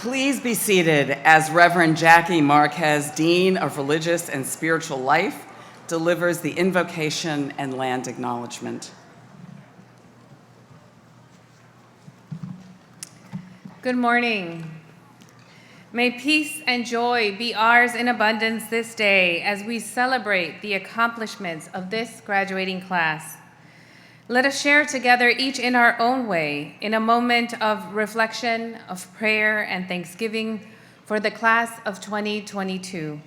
Please be seated as Reverend Jackie Marquez, Dean of Religious and Spiritual Life, delivers the invocation and land acknowledgement. Good morning. May peace and joy be ours in abundance this day as we celebrate the accomplishments of this graduating class. Let us share together, each in our own way, in a moment of reflection, of prayer, and thanksgiving for the class of 2022.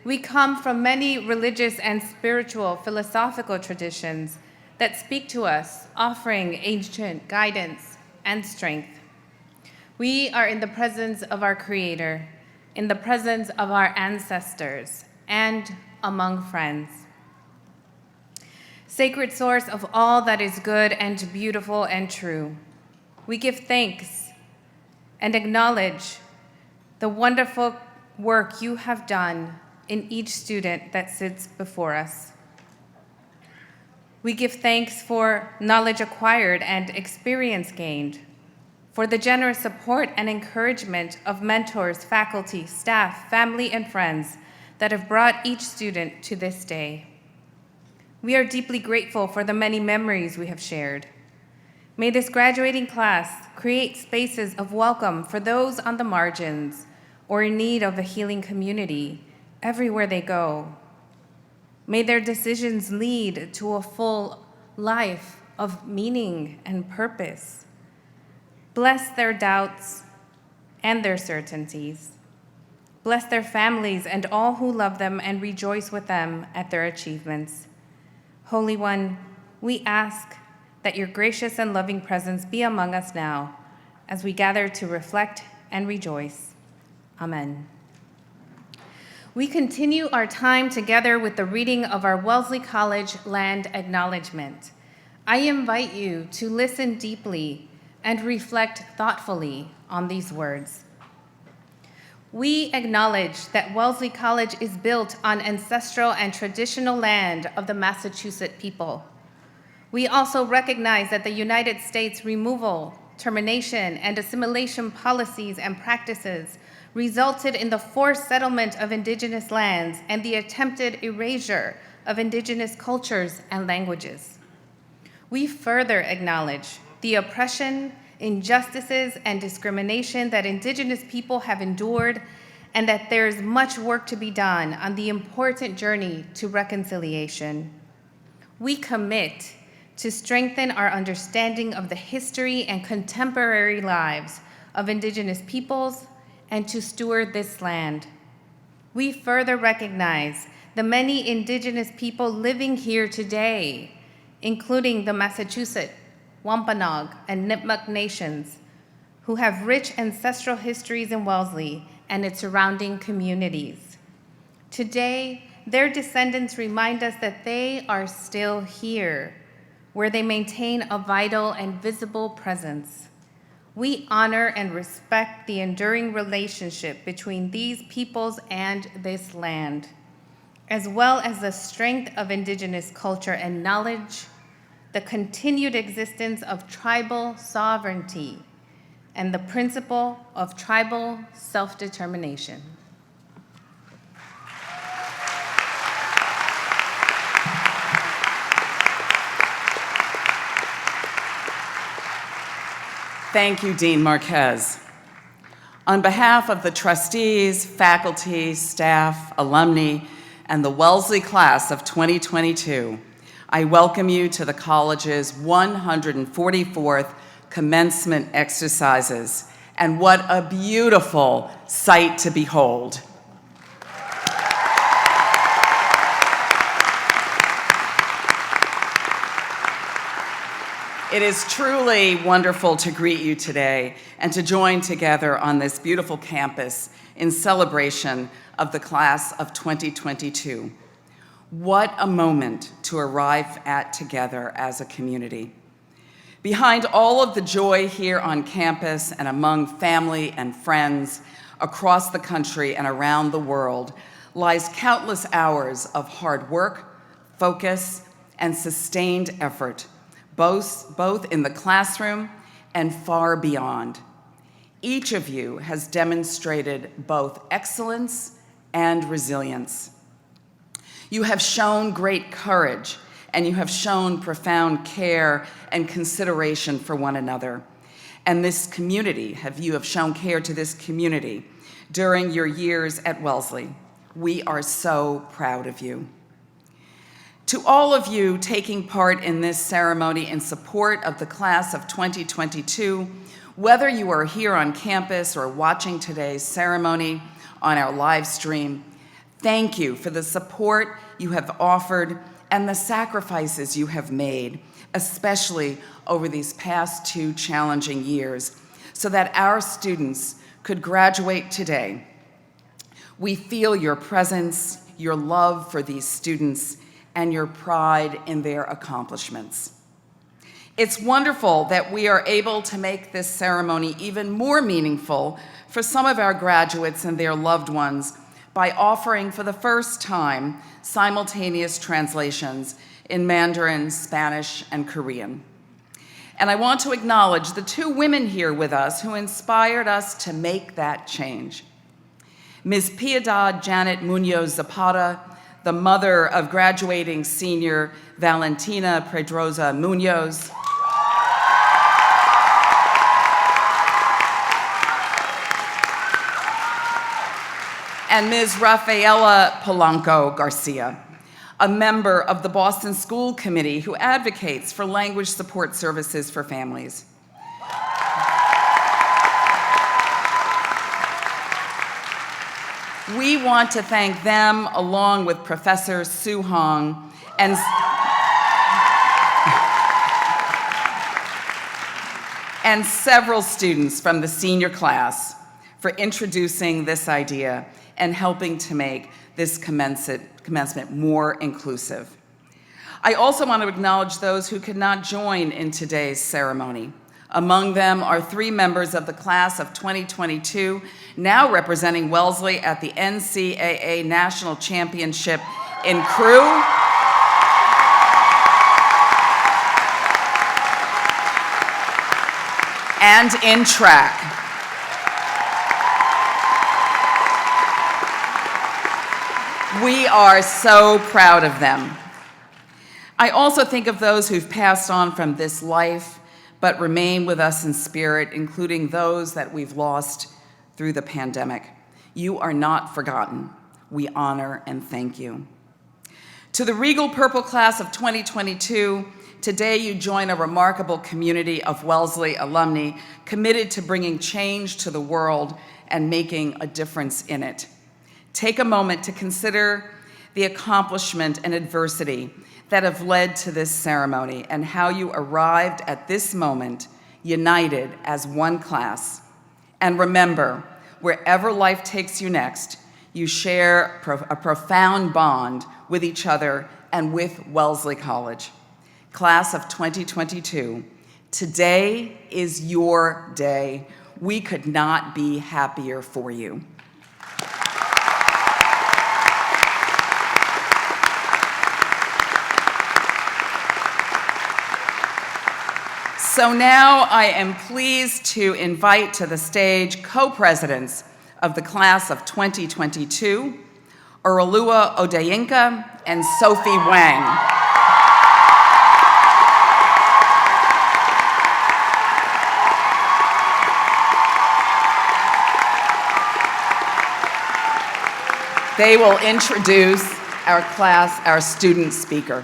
We come from many religious and spiritual philosophical traditions that speak to us, offering ancient guidance and strength. We are in the presence of our Creator, in the presence of our ancestors, and among friends. Sacred source of all that is good and beautiful and true, we give thanks and acknowledge the wonderful work you have done in each student that sits before us. We give thanks for knowledge acquired and experience gained, for the generous support and encouragement of mentors, faculty, staff, family, and friends that have brought each student to this day. We are deeply grateful for the many memories we have shared. May this graduating class create spaces of welcome for those on the margins or in need of a healing community everywhere they go. May their decisions lead to a full life of meaning and purpose. Bless their doubts and their certainties. Bless their families and all who love them and rejoice with them at their achievements. Holy One, we ask that your gracious and loving presence be among us now as we gather to reflect and rejoice. Amen. We continue our time together with the reading of our Wellesley College Land Acknowledgement. I invite you to listen deeply and reflect thoughtfully on these words. We acknowledge that Wellesley College is built on ancestral and traditional land of the Massachusetts people. We also recognize that the United States removal, termination, and assimilation policies and practices resulted in the forced settlement of indigenous lands and the attempted erasure of indigenous cultures and languages. We further acknowledge the oppression, injustices, and discrimination that indigenous people have endured, and that there is much work to be done on the important journey to reconciliation. We commit to strengthen our understanding of the history and contemporary lives of indigenous peoples and to steward this land. We further recognize the many indigenous people living here today, including the Massachusetts, Wampanoag, and Nipmuc nations, who have rich ancestral histories in Wellesley and its surrounding communities. Today, their descendants remind us that they are still here, where they maintain a vital and visible presence. We honor and respect the enduring relationship between these peoples and this land, as well as the strength of indigenous culture and knowledge, the continued existence of tribal sovereignty, and the principle of tribal self-determination. Thank you, Dean Marquez. On behalf of the trustees, faculty, staff, alumni, and the Wellesley class of 2022, I welcome you to the college's 144th commencement exercises, and what a beautiful sight to behold. It is truly wonderful to greet you today and to join together on this beautiful campus in celebration of the class of 2022. What a moment to arrive at together as a community. Behind all of the joy here on campus and among family and friends across the country and around the world lies countless hours of hard work, focus, and sustained effort, both in the classroom and far beyond. Each of you has demonstrated both excellence and resilience. You have shown great courage, and you have shown profound care and consideration for one another. And this community, you have shown care to this community during your years at Wellesley. We are so proud of you. To all of you taking part in this ceremony in support of the class of 2022, whether you are here on campus or watching today's ceremony on our live stream, thank you for the support you have offered and the sacrifices you have made, especially over these past 2 challenging years, so that our students could graduate today. We feel your presence, your love for these students, and your pride in their accomplishments. It's wonderful that we are able to make this ceremony even more meaningful for some of our graduates and their loved ones by offering for the first time simultaneous translations in Mandarin, Spanish, and Korean. And I want to acknowledge the 2 women here with us who inspired us to make that change. Ms. Piedad Janet Munoz Zapata, the mother of graduating senior Valentina Pedroza Munoz, and Ms. Rafaela Polanco Garcia, a member of the Boston School Committee who advocates for language support services for families. We want to thank them, along with Professor Su Hong and several students from the senior class, for introducing this idea and helping to make this commencement more inclusive. I also want to acknowledge those who could not join in today's ceremony. Among them are 3 members of the class of 2022, now representing Wellesley at the NCAA National Championship in crew and in track. We are so proud of them. I also think of those who've passed on from this life but remain with us in spirit, including those that we've lost through the pandemic. You are not forgotten. We honor and thank you. To the Regal Purple class of 2022, today you join a remarkable community of Wellesley alumni committed to bringing change to the world and making a difference in it. Take a moment to consider the accomplishment and adversity that have led to this ceremony and how you arrived at this moment united as one class. And remember, wherever life takes you next, you share a profound bond with each other and with Wellesley College. Class of 2022, today is your day. We could not be happier for you. So now I am pleased to invite to the stage co-presidents of the class of 2022, Orolua Odeyinka and Sophie Wang. They will introduce our class, our student speaker.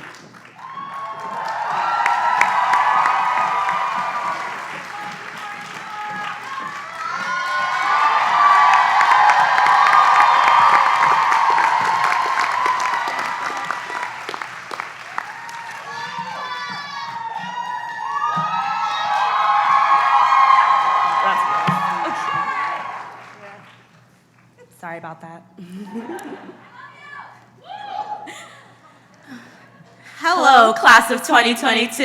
Sorry about that. Hello, class of 2022.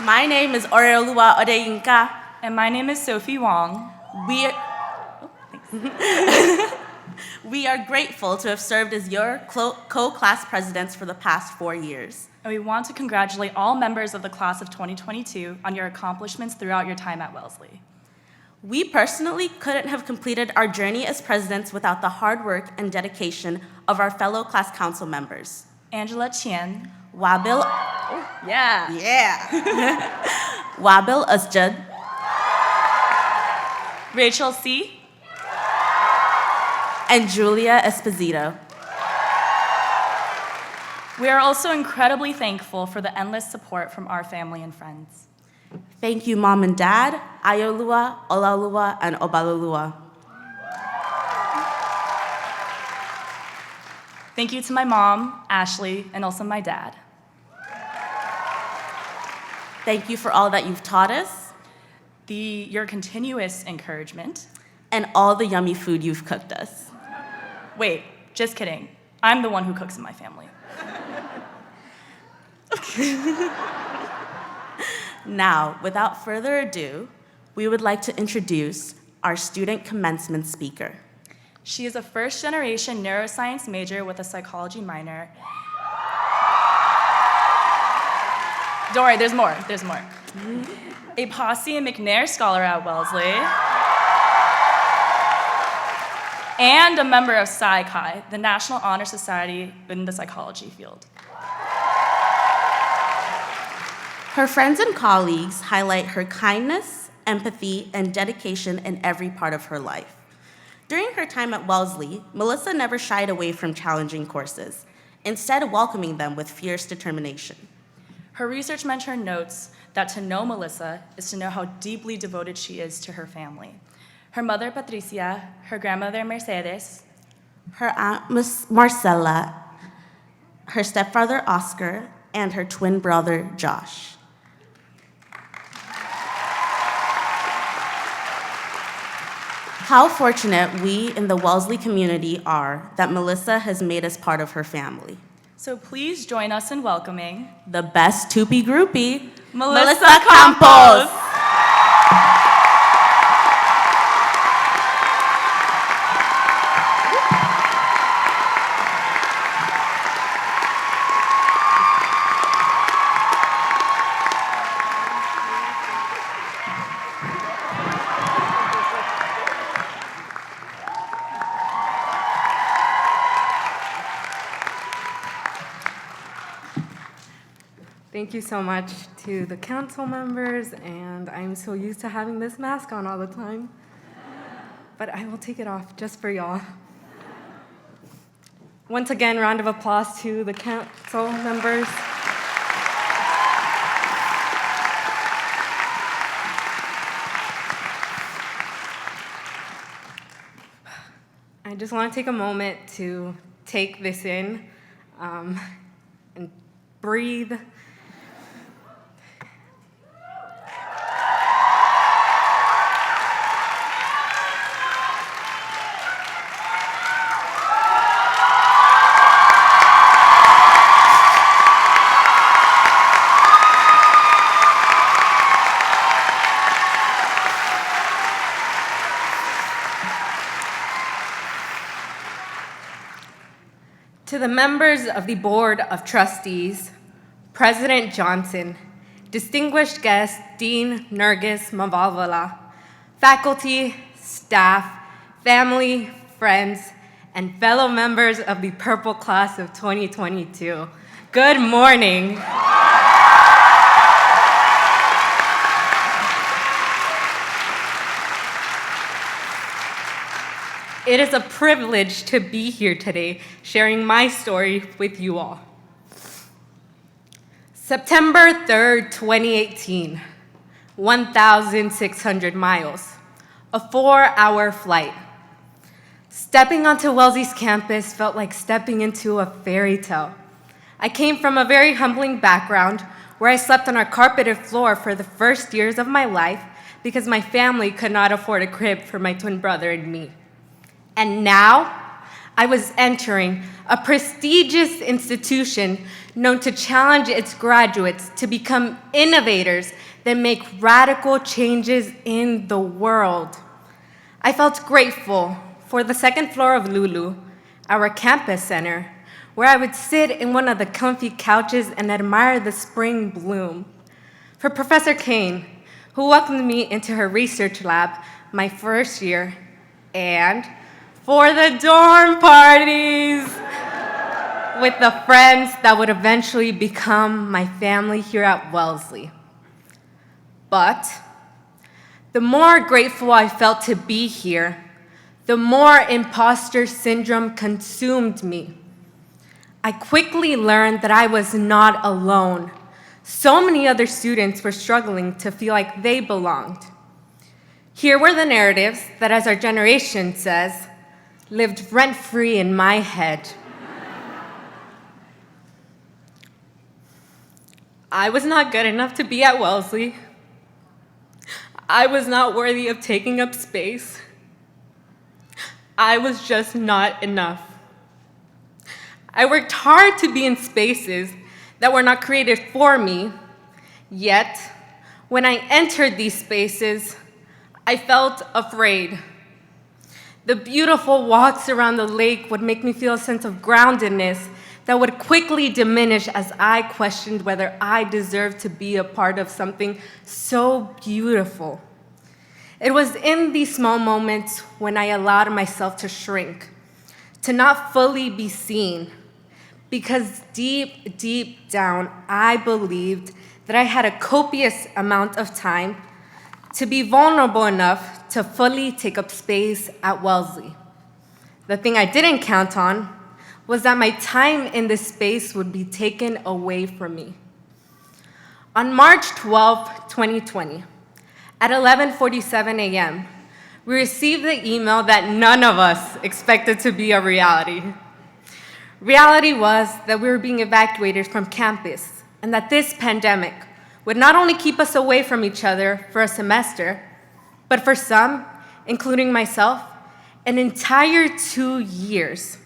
My name is Orolua Odeyinka. And my name is Sophie Wong. We are grateful to have served as your co-class presidents for the past 4 years. And we want to congratulate all members of the class of 2022 on your accomplishments throughout your time at Wellesley. We personally couldn't have completed our journey as presidents without the hard work and dedication of our fellow class council members. Angela Chien, Wabil, Wabil Usjad, Rachel C., and Julia Esposito. We are also incredibly thankful for the endless support from our family and friends. Thank you, Mom and Dad, Ayolua, Olalua, and Obalulua. Thank you to my mom, Ashley, and also my dad. Thank you for all that you've taught us Your continuous encouragement. and all the yummy food you've cooked us. Wait, just kidding. I'm the one who cooks in my family. Now, without further ado, we would like to introduce our student commencement speaker. She is a first-generation neuroscience major with a psychology minor. Don't worry, there's more. A Posse and McNair scholar at Wellesley. And a member of Psi Chi, the National Honor Society in the psychology field. Her friends and colleagues highlight her kindness, empathy, and dedication in every part of her life. During her time at Wellesley, Melisa never shied away from challenging courses, instead welcoming them with fierce determination. Her research mentor notes that to know Melisa is to know how deeply devoted she is to her family. Her mother, Patricia, her grandmother, Mercedes, Her aunt, Miss Marcella, her stepfather, Oscar, and her twin brother, Josh. How fortunate we in the Wellesley community are that Melisa has made us part of her family. so please join us in welcoming The best Tupi groupie, Melisa Campos. Thank you so much to the council members, and I'm so used to having this mask on all the time. But I will take it off just for y'all. Once again, round of applause to the council members. I just want to take a moment to take this in and breathe. To the members of the Board of Trustees, President Johnson, distinguished guest Dean Nergis Mavalvala, faculty, staff, family, friends, and fellow members of the Purple Class of 2022, good morning. It is a privilege to be here today, sharing my story with you all. September 3rd, 2018, 1,600 miles, a 4-hour flight. Stepping onto Wellesley's campus felt like stepping into a fairy tale. I came from a very humbling background where I slept on a carpeted floor for the first years of my life because my family could not afford a crib for my twin brother and me. And now, I was entering a prestigious institution known to challenge its graduates to become innovators that make radical changes in the world. I felt grateful for the second floor of Lulu, our campus center, where I would sit in one of the comfy couches and admire the spring bloom. For Professor Kane, who welcomed me into her research lab my first year, and for the dorm parties with the friends that would eventually become my family here at Wellesley. But the more grateful I felt to be here, the more imposter syndrome consumed me. I quickly learned that I was not alone. So many other students were struggling to feel like they belonged. Here were the narratives that, as our generation says, lived rent-free in my head. I was not good enough to be at Wellesley. I was not worthy of taking up space. I was just not enough. I worked hard to be in spaces that were not created for me, yet when I entered these spaces, I felt afraid. The beautiful walks around the lake would make me feel a sense of groundedness that would quickly diminish as I questioned whether I deserved to be a part of something so beautiful. It was in these small moments when I allowed myself to shrink, to not fully be seen, because deep, deep down, I believed that I had a copious amount of time to be vulnerable enough to fully take up space at Wellesley. The thing I didn't count on was that my time in this space would be taken away from me. On March 12, 2020, at 11:47 a.m., we received the email that none of us expected to be a reality. Reality was that we were being evacuated from campus, and that this pandemic would not only keep us away from each other for a semester, but for some, including myself, an entire 2 years.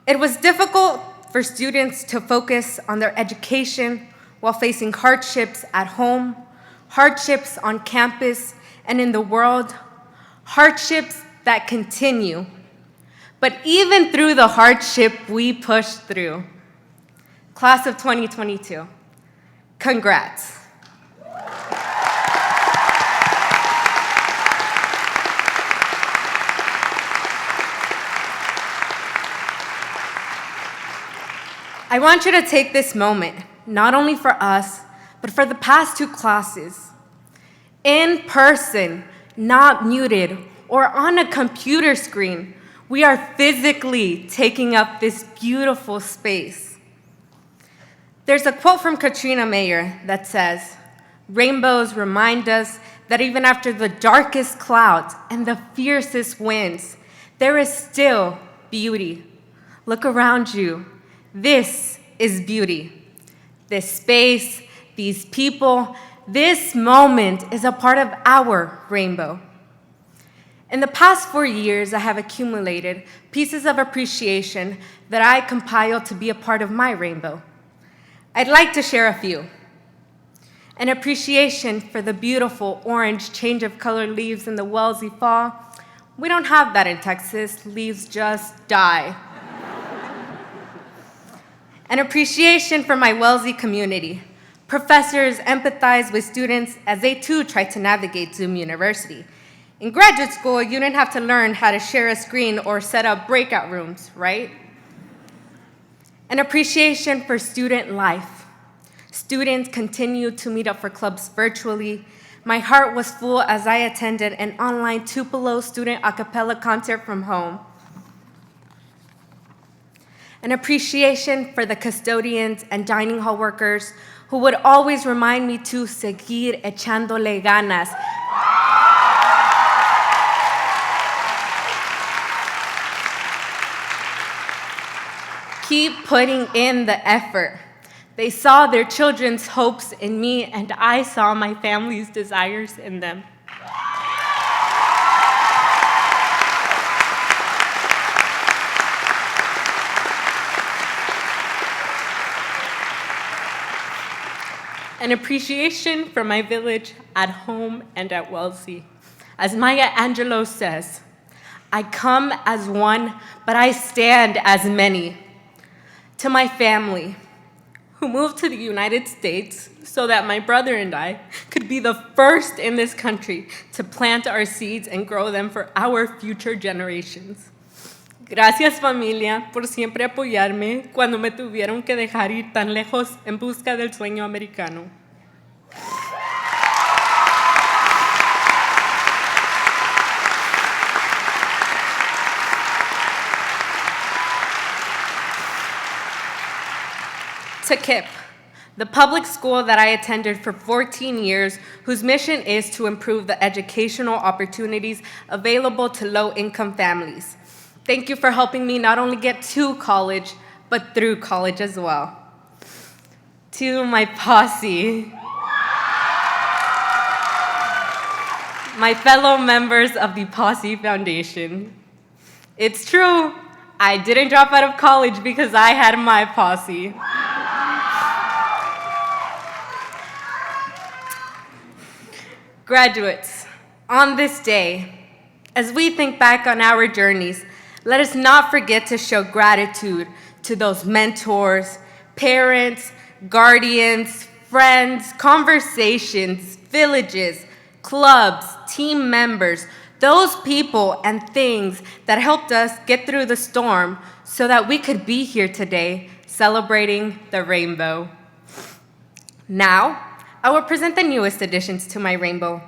It was difficult for students to focus on their education while facing hardships at home, hardships on campus and in the world, hardships that continue. But even through the hardship we pushed through, class of 2022, congrats. I want you to take this moment, not only for us, but for the past 2 classes. In person, not muted, or on a computer screen, we are physically taking up this beautiful space. There's a quote from Katrina Mayer that says, "Rainbows remind us that even after the darkest clouds and the fiercest winds, there is still beauty. Look around you. This is beauty. This space, these people, this moment is a part of our rainbow." In the past 4 years, I have accumulated pieces of appreciation that I compiled to be a part of my rainbow. I'd like to share a few. An appreciation for the beautiful orange change of color leaves in the Wellesley fall. We don't have that in Texas. Leaves just die. An appreciation for my Wellesley community. Professors empathize with students as they too try to navigate Zoom University. In graduate school, you didn't have to learn how to share a screen or set up breakout rooms, right? An appreciation for student life. Students continue to meet up for clubs virtually. My heart was full as I attended an online Tupelo student a cappella concert from home. An appreciation for the custodians and dining hall workers who would always remind me to seguir echándole ganas. Keep putting in the effort. They saw their children's hopes in me, and I saw my family's desires in them. An appreciation for my village at home and at Wellesley. As Maya Angelou says, I come as one, but I stand as many. To my family, who moved to the United States so that my brother and I could be the first in this country to plant our seeds and grow them for our future generations. Gracias, familia, por siempre apoyarme cuando me tuvieron que dejar ir tan lejos en busca del sueño americano. To KIPP, the public school that I attended for 14 years, whose mission is to improve the educational opportunities available to low-income families. Thank you for helping me not only get to college, but through college as well. To my posse, my fellow members of the Posse Foundation. It's true, I didn't drop out of college because I had my posse. Graduates, on this day, as we think back on our journeys, let us not forget to show gratitude to those mentors, parents, guardians, friends, conversations, villages, clubs, team members, those people and things that helped us get through the storm so that we could be here today celebrating the rainbow. Now, I will present the newest additions to my rainbow.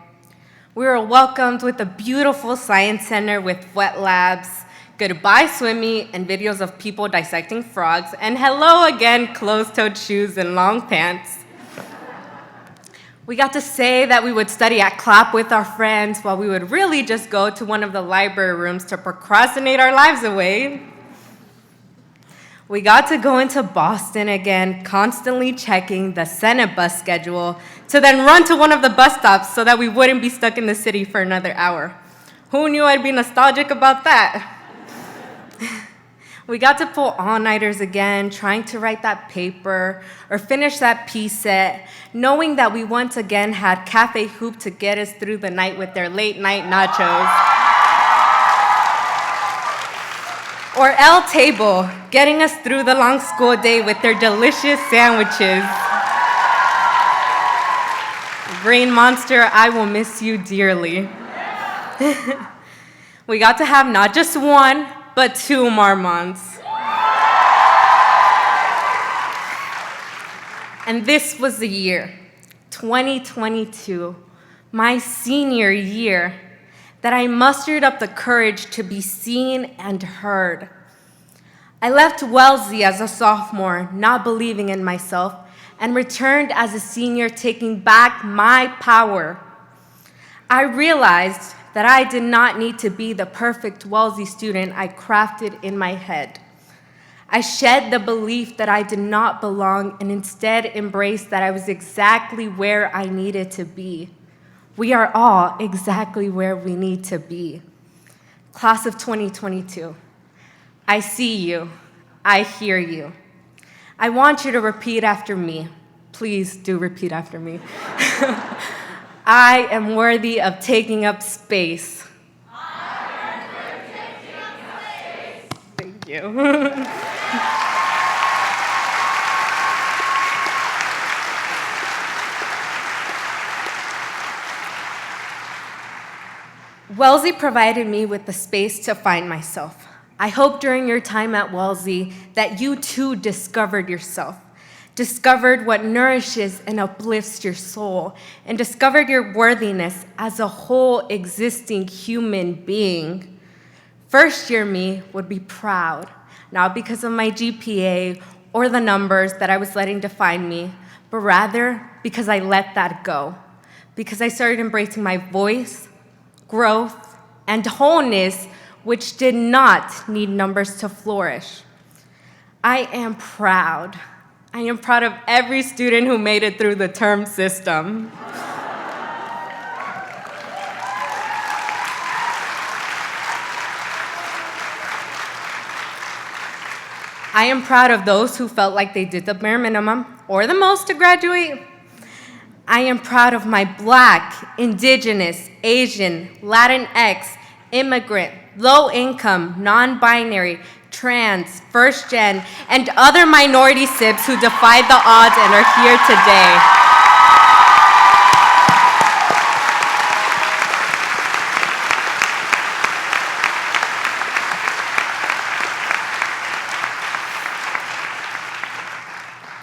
We were welcomed with a beautiful science center with wet labs, goodbye swimming, and videos of people dissecting frogs, and hello again, closed-toed shoes and long pants. We got to say that we would study at CLAP with our friends while we would really just go to one of the library rooms to procrastinate our lives away. We got to go into Boston again, constantly checking the Senate bus schedule, to then run to one of the bus stops so that we wouldn't be stuck in the city for another hour. Who knew I'd be nostalgic about that? We got to pull all-nighters again, trying to write that paper or finish that piece set, knowing that we once again had Cafe Hoop to get us through the night with their late-night nachos. Or El Table, getting us through the long school day with their delicious sandwiches. Green Monster, I will miss you dearly. We got to have not just one, but two marmons. And this was the year, 2022, my senior year, that I mustered up the courage to be seen and heard. I left Wellesley as a sophomore, not believing in myself, and returned as a senior, taking back my power. I realized that I did not need to be the perfect Wellesley student I crafted in my head. I shed the belief that I did not belong and instead embraced that I was exactly where I needed to be. We are all exactly where we need to be. Class of 2022, I see you, I hear you. I want you to repeat after me. Please do repeat after me. I am worthy of taking up space. I am worthy of taking up space. Thank you. Wellesley provided me with the space to find myself. I hope during your time at Wellesley that you too discovered yourself, discovered what nourishes and uplifts your soul, and discovered your worthiness as a whole existing human being. First year me would be proud, not because of my GPA or the numbers that I was letting define me, but rather because I let that go, because I started embracing my voice, growth, and wholeness, which did not need numbers to flourish. I am proud. I am proud of every student who made it through the term system. I am proud of those who felt like they did the bare minimum or the most to graduate. I am proud of my Black, Indigenous, Asian, Latinx, immigrant, low-income, non-binary, trans, first-gen, and other minority SIBs who defied the odds and are here today.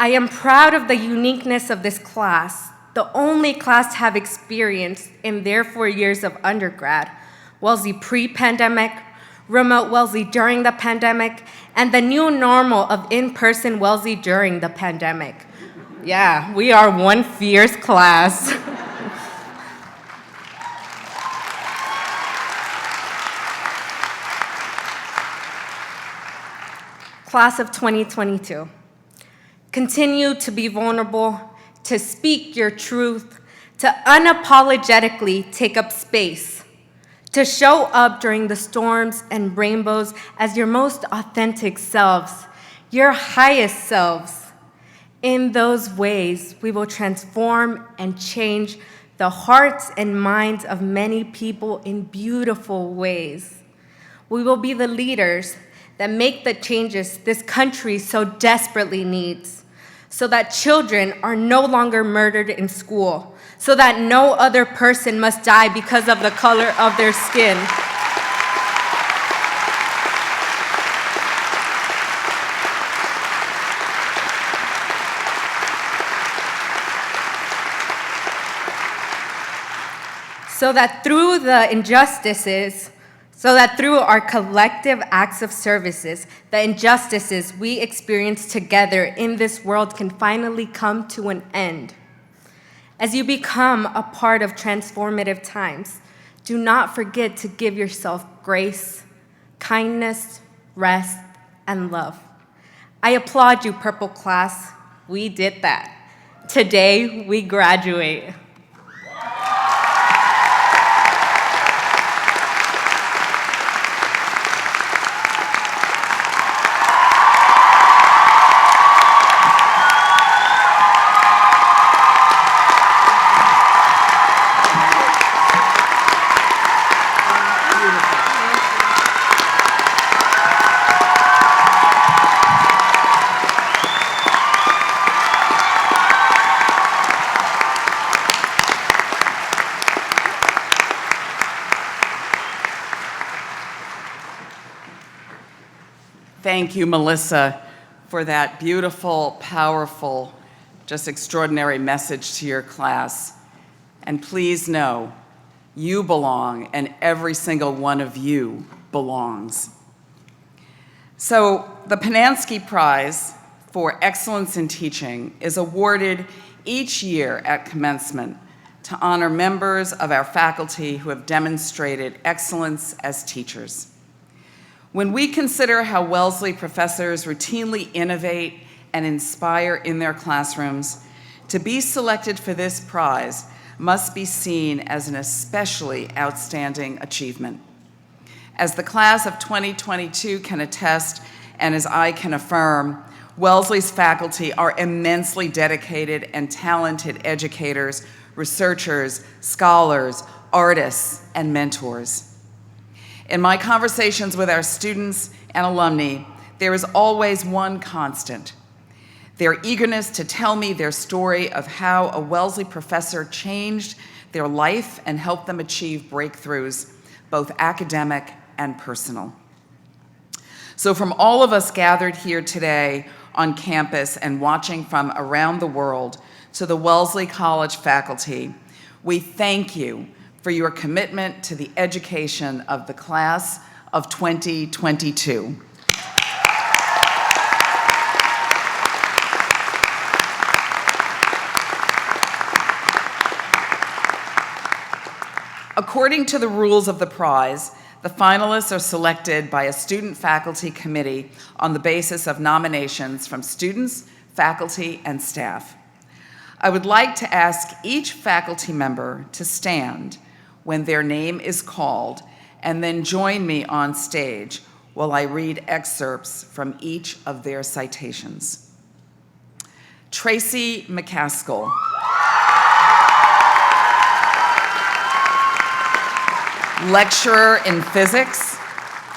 I am proud of the uniqueness of this class, the only class to have experienced in their 4 years of undergrad, Wellesley pre-pandemic, remote Wellesley during the pandemic, and the new normal of in-person Wellesley during the pandemic. Yeah, we are one fierce class. Class of 2022. Continue to be vulnerable, to speak your truth, to unapologetically take up space, to show up during the storms and rainbows as your most authentic selves, your highest selves. In those ways, we will transform and change the hearts and minds of many people in beautiful ways. We will be the leaders that make the changes this country so desperately needs, so that children are no longer murdered in school, so that no other person must die because of the color of their skin. So that through the injustices, so that through our collective acts of services, the injustices we experience together in this world can finally come to an end. As you become a part of transformative times, do not forget to give yourself grace, kindness, rest, and love. I applaud you, Purple Class. We did that. Today, we graduate. Thank you, Melisa, for that beautiful, powerful, just extraordinary message to your class. And please know, you belong, and every single one of you belongs. So the Pinanski Prize for Excellence in Teaching is awarded each year at commencement to honor members of our faculty who have demonstrated excellence as teachers. When we consider how Wellesley professors routinely innovate and inspire in their classrooms, to be selected for this prize must be seen as an especially outstanding achievement. As the class of 2022 can attest, and as I can affirm, Wellesley's faculty are immensely dedicated and talented educators, researchers, scholars, artists, and mentors. In my conversations with our students and alumni, there is always one constant: their eagerness to tell me their story of how a Wellesley professor changed their life and helped them achieve breakthroughs, both academic and personal. So from all of us gathered here today on campus and watching from around the world to the Wellesley College faculty, we thank you for your commitment to the education of the class of 2022. According to the rules of the prize, the finalists are selected by a student-faculty committee on the basis of nominations from students, faculty, and staff. I would like to ask each faculty member to stand when their name is called, and then join me on stage while I read excerpts from each of their citations. Tracy McCaskill. lecturer in physics,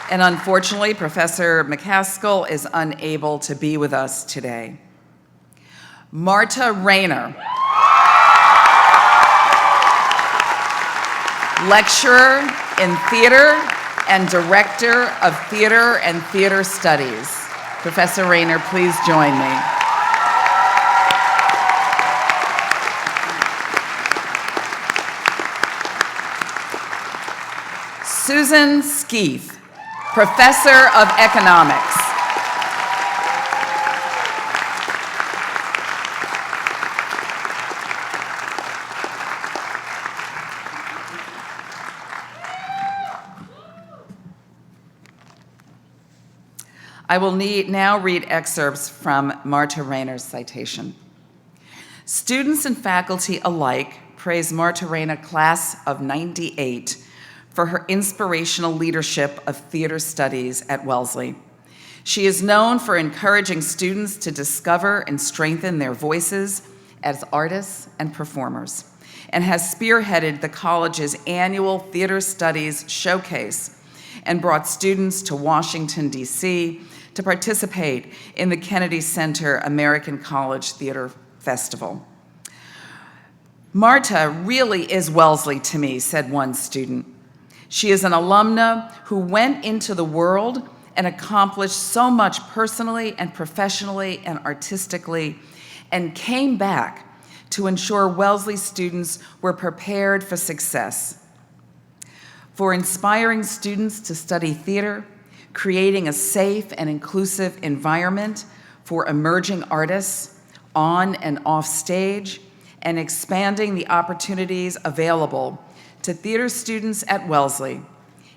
and unfortunately, Professor McCaskill is unable to be with us today. Marta Rayner, lecturer in theater and director of theater and theater studies. Professor Rayner, please join me. Susan Skeeth, professor of economics. I will now read excerpts from Marta Rayner's citation. Students and faculty alike praise Marta Rayner, class of '98, for her inspirational leadership of theater studies at Wellesley. She is known for encouraging students to discover and strengthen their voices as artists and performers, and has spearheaded the college's annual Theater Studies Showcase and brought students to Washington, D.C. to participate in the Kennedy Center American College Theater Festival. Marta really is Wellesley to me, said one student. She is an alumna who went into the world and accomplished so much personally and professionally and artistically, and came back to ensure Wellesley students were prepared for success. For inspiring students to study theater, creating a safe and inclusive environment for emerging artists on and off stage, and expanding the opportunities available to theater students at Wellesley,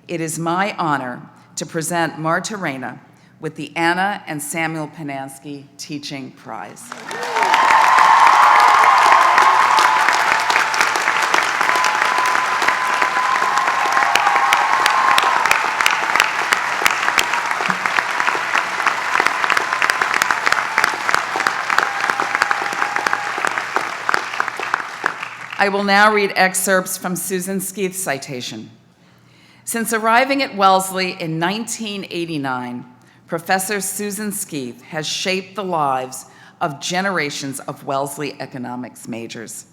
it is my honor to present Marta Rayner with the Anna and Samuel Pinanski Teaching Prize. I will now read excerpts from Susan Skeeth's citation. Since arriving at Wellesley in 1989, Professor Susan Skeeth has shaped the lives of generations of Wellesley economics majors.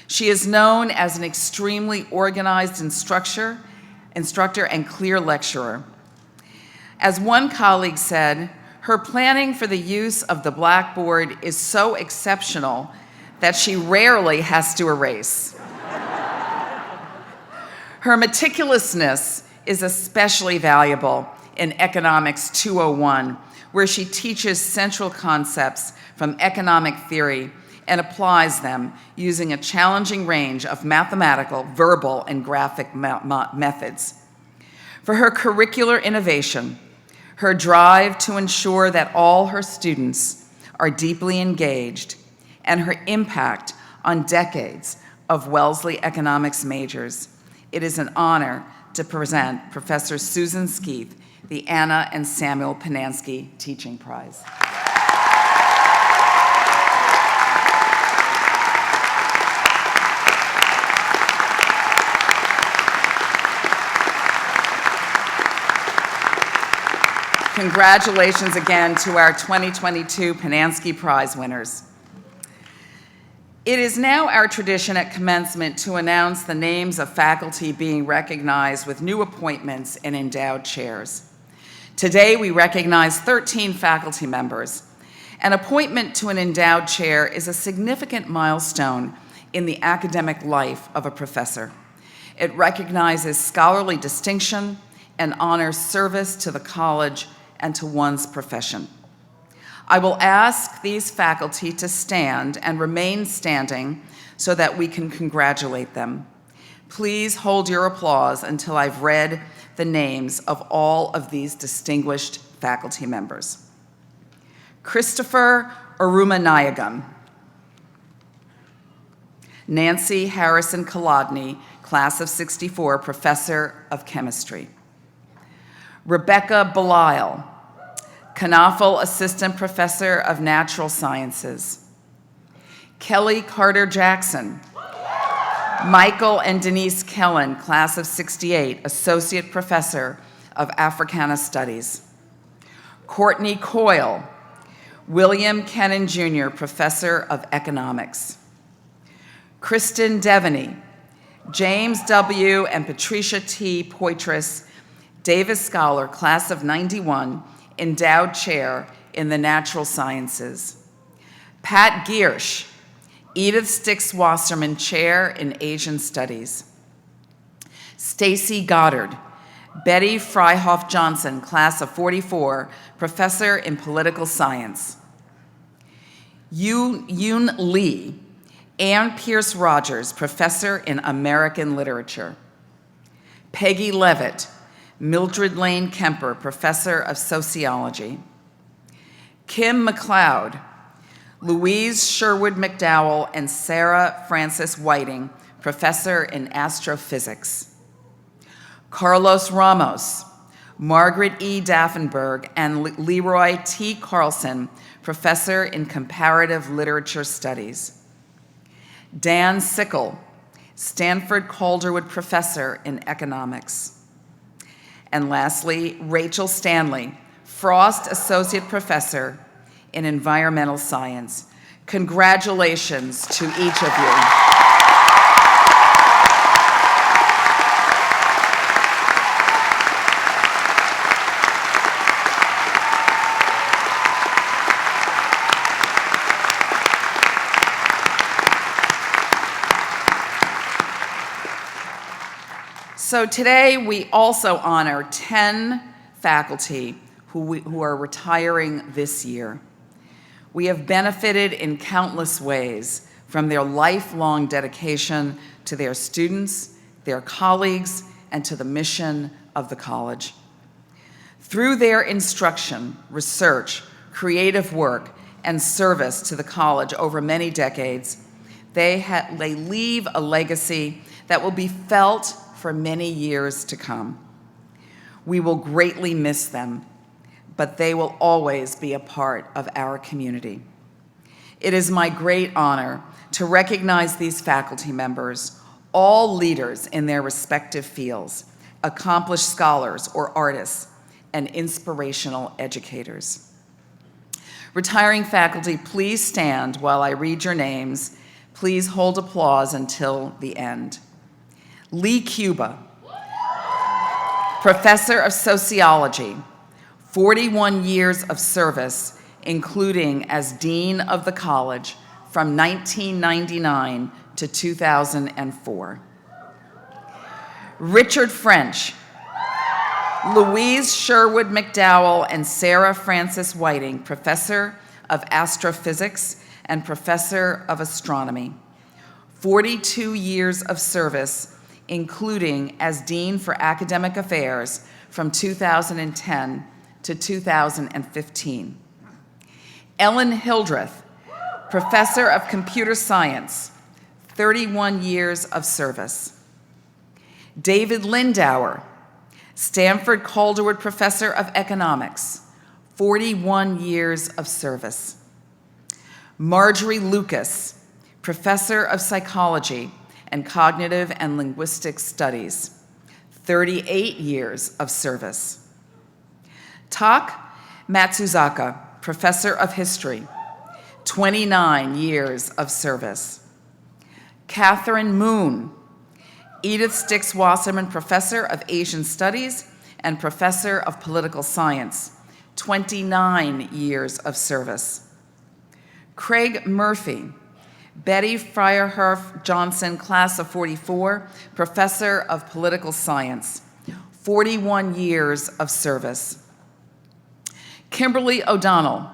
She is known as an extremely organized instructor and clear lecturer. As one colleague said, her planning for the use of the blackboard is so exceptional that she rarely has to erase. Her meticulousness is especially valuable in Economics 201, where she teaches central concepts from economic theory and applies them using a challenging range of mathematical, verbal, and graphic methods. For her curricular innovation, her drive to ensure that all her students are deeply engaged, and her impact on decades of Wellesley economics majors, it is an honor to present Professor Susan Skeeth the Anna and Samuel Pinanski Teaching Prize. Congratulations again to our 2022 Pinanski Prize winners. It is now our tradition at commencement to announce the names of faculty being recognized with new appointments in endowed chairs. Today, we recognize 13 faculty members. An appointment to an endowed chair is a significant milestone in the academic life of a professor. It recognizes scholarly distinction and honors service to the college and to one's profession. I will ask these faculty to stand and remain standing so that we can congratulate them. Please hold your applause until I've read the names of all of these distinguished faculty members. Christopher Arumanayagam, Nancy Harrison Kolodny, class of '64, professor of chemistry. Rebecca Belisle, Knopfel Assistant Professor of Natural Sciences. Kelly Carter Jackson, Michael and Denise Kellen, class of '68, Associate Professor of Africana Studies. Courtney Coyle, William Kennan Jr., Professor of Economics. Kristen Devaney, James W. and Patricia T. Poitras, Davis Scholar, class of '91, Endowed Chair in the Natural Sciences. Pat Giersch, Edith Stix Wasserman Chair in Asian Studies. Stacy Goddard, Betty Freihoff Johnson, class of '44, Professor in Political Science. Yoon Lee, Ann Pierce Rogers, Professor in American Literature. Peggy Levitt, Mildred Lane Kemper, Professor of Sociology. Kim McLeod, Louise Sherwood McDowell and Sarah Frances Whiting, Professor in Astrophysics. Carlos Ramos, Margaret E. Daffenberg and Leroy T. Carlson, Professor in Comparative Literature Studies. Dan Sickle, Stanford Calderwood Professor in Economics. And lastly, Rachel Stanley, Frost Associate Professor in Environmental Science. Congratulations to each of you. So today we also honor 10 faculty who are retiring this year. We have benefited in countless ways from their lifelong dedication to their students, their colleagues, and to the mission of the college. Through their instruction, research, creative work, and service to the college over many decades, they leave a legacy that will be felt for many years to come. We will greatly miss them, but they will always be a part of our community. It is my great honor to recognize these faculty members, all leaders in their respective fields, accomplished scholars or artists, and inspirational educators. Retiring faculty, please stand while I read your names. Please hold applause until the end. Lee Cuba, Professor of Sociology, 41 years of service, including as Dean of the College from 1999 to 2004. Richard French, Louise Sherwood McDowell and Sarah Frances Whiting, Professor of Astrophysics and Professor of Astronomy, 42 years of service, including as Dean for Academic Affairs from 2010 to 2015. Ellen Hildreth, Professor of Computer Science, 31 years of service. David Lindauer, Stanford Calderwood Professor of Economics, 41 years of service. Marjorie Lucas, Professor of Psychology and Cognitive and Linguistic Studies, 38 years of service. Tak Matsuzaka, Professor of History, 29 years of service. Catherine Moon, Edith Stix Wasserman, Professor of Asian Studies and Professor of Political Science, 29 years of service. Craig Murphy, Betty Freiherf Johnson, class of '44, Professor of Political Science, 41 years of service. Kimberly O'Donnell,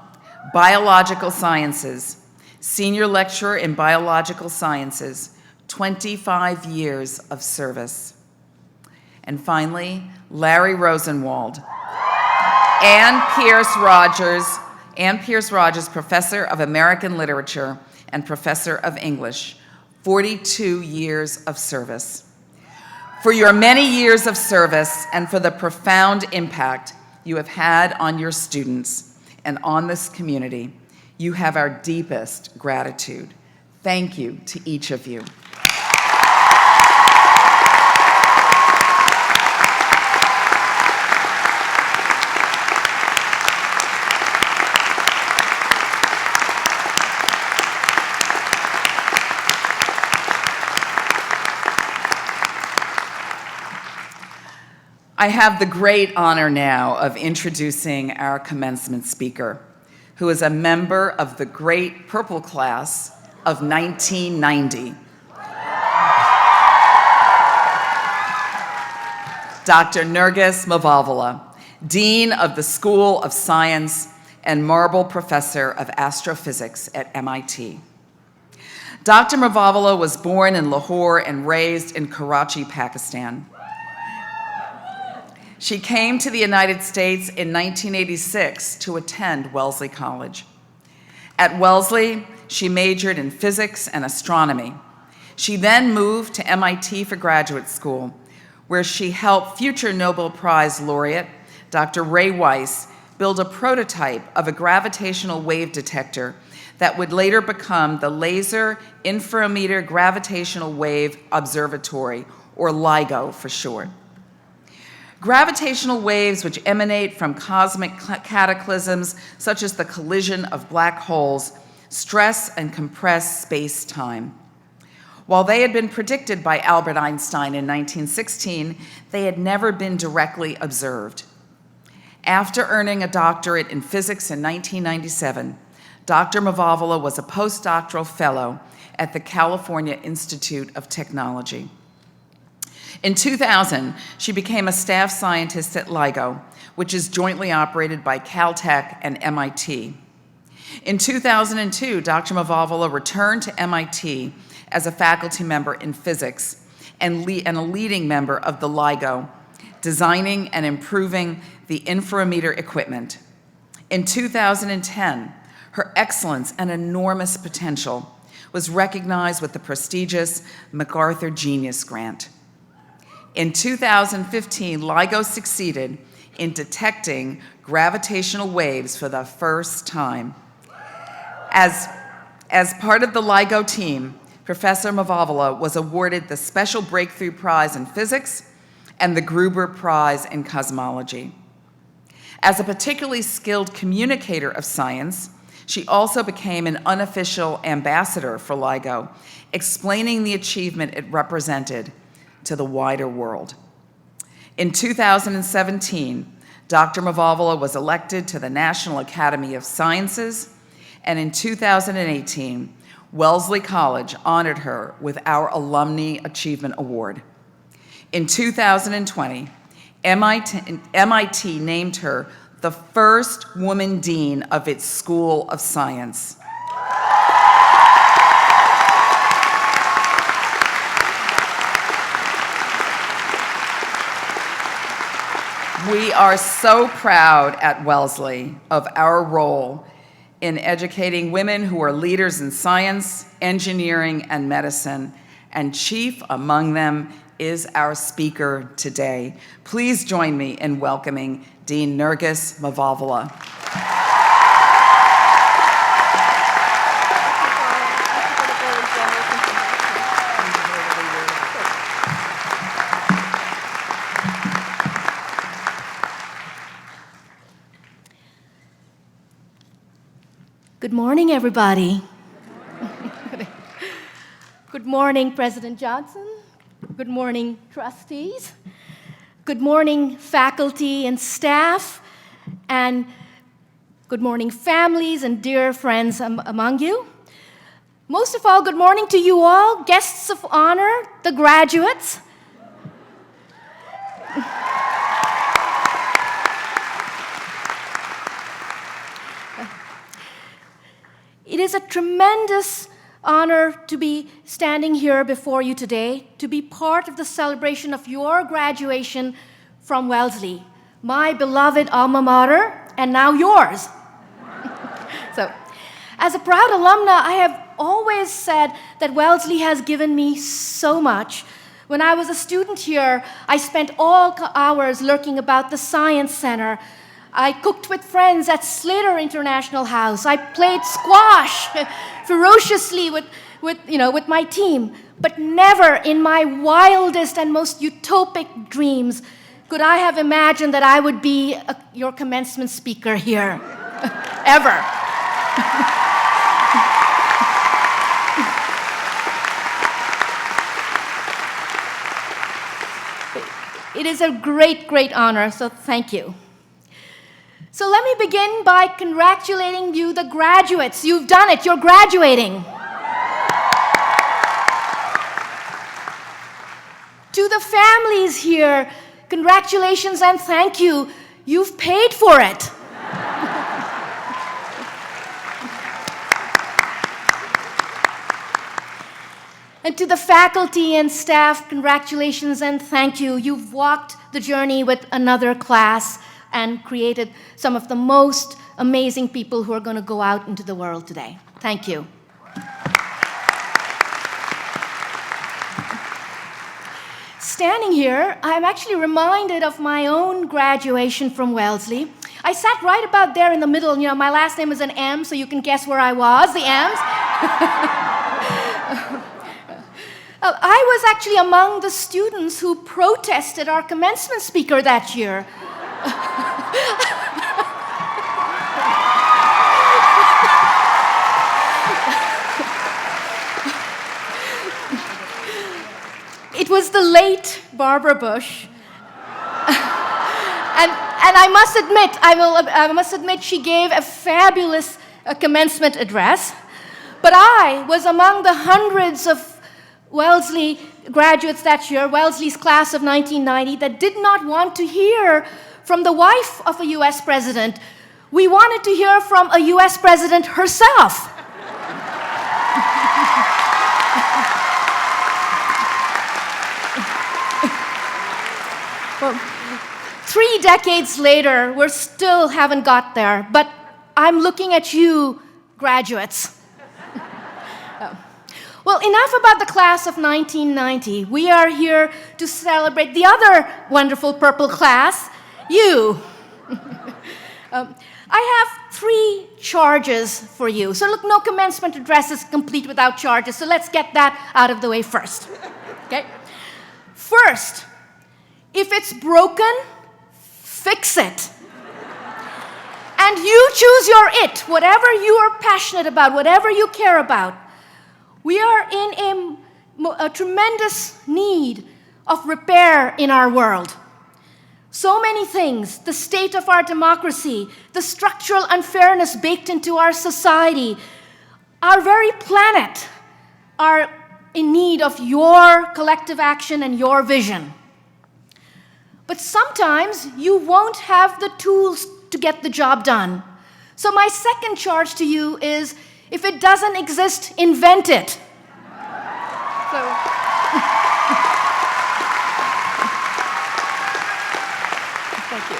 Biological Sciences, Senior Lecturer in Biological Sciences, 25 years of service. And finally, Larry Rosenwald, Ann Pierce Rogers, Professor of American Literature and Professor of English, 42 years of service. For your many years of service and for the profound impact you have had on your students and on this community, you have our deepest gratitude. Thank you to each of you. I have the great honor now of introducing our commencement speaker, who is a member of the great Purple class of 1990. Dr. Nergis Mavalvala, Dean of the School of Science and Marble Professor of Astrophysics at MIT. Dr. Mavalvala was born in Lahore and raised in Karachi, Pakistan. She came to the United States in 1986 to attend Wellesley College. At Wellesley, she majored in physics and astronomy. She then moved to MIT for graduate school, where she helped future Nobel Prize laureate Dr. Ray Weiss build a prototype of a gravitational wave detector that would later become the Laser Interferometer Gravitational Wave Observatory, or LIGO for short. Gravitational waves, which emanate from cosmic cataclysms such as the collision of black holes, stress and compress space-time. While they had been predicted by Albert Einstein in 1916, they had never been directly observed. After earning a doctorate in physics in 1997, Dr. Mavalvala was a postdoctoral fellow at the California Institute of Technology. In 2000, she became a staff scientist at LIGO, which is jointly operated by Caltech and MIT. In 2002, Dr. Mavalvala returned to MIT as a faculty member in physics and a leading member of the LIGO, designing and improving the interferometer equipment. In 2010, her excellence and enormous potential was recognized with the prestigious MacArthur Genius Grant. In 2015, LIGO succeeded in detecting gravitational waves for the first time. As part of the LIGO team, Professor Mavalvala was awarded the Special Breakthrough Prize in Physics and the Gruber Prize in Cosmology. As a particularly skilled communicator of science, she also became an unofficial ambassador for LIGO, explaining the achievement it represented to the wider world. In 2017, Dr. Mavalvala was elected to the National Academy of Sciences, and in 2018, Wellesley College honored her with our Alumni Achievement Award. In 2020, MIT named her the first woman dean of its School of Science. We are so proud at Wellesley of our role in educating women who are leaders in science, engineering, and medicine, and chief among them is our speaker today. Please join me in welcoming Dean Nergis Mavalvala. Good morning, everybody. Good morning, President Johnson. Good morning, trustees. Good morning, faculty and staff. And good morning, families and dear friends among you. Most of all, good morning to you all, guests of honor, the graduates. It is a tremendous honor to be standing here before you today, to be part of the celebration of your graduation from Wellesley, my beloved alma mater, and now yours. So, as a proud alumna, I have always said that Wellesley has given me so much. When I was a student here, I spent all hours lurking about the Science Center. I cooked with friends at Slater International House. I played squash ferociously with my team. But never in my wildest and most utopic dreams could I have imagined that I would be your commencement speaker here, ever. It is a great, great honor, so thank you. So let me begin by congratulating you, the graduates. You've done it, you're graduating. To the families here, congratulations and thank you. You've paid for it. And to the faculty and staff, congratulations and thank you. You've walked the journey with another class and created some of the most amazing people who are going to go out into the world today. Thank you. Standing here, I'm actually reminded of my own graduation from Wellesley. I sat right about there in the middle. You know, my last name is an M, so you can guess where I was, the M's. I was actually among the students who protested our commencement speaker that year. It was the late Barbara Bush. And I must admit, she gave a fabulous commencement address. But I was among the hundreds of Wellesley graduates that year, Wellesley's class of 1990, that did not want to hear from the wife of a US president. We wanted to hear from a US president herself. Well, 3 decades later, we still haven't got there, but I'm looking at you, graduates. Well, enough about the class of 1990. We are here to celebrate the other wonderful purple class, you. I have 3 charges for you. So look, no commencement address is complete without charges, so let's get that out of the way first. Okay? First, if it's broken, fix it. And you choose your it, whatever you are passionate about, whatever you care about. We are in a tremendous need of repair in our world. So many things, the state of our democracy, the structural unfairness baked into our society, our very planet are in need of your collective action and your vision. But sometimes you won't have the tools to get the job done. So my second charge to you is, if it doesn't exist, invent it. Thank you.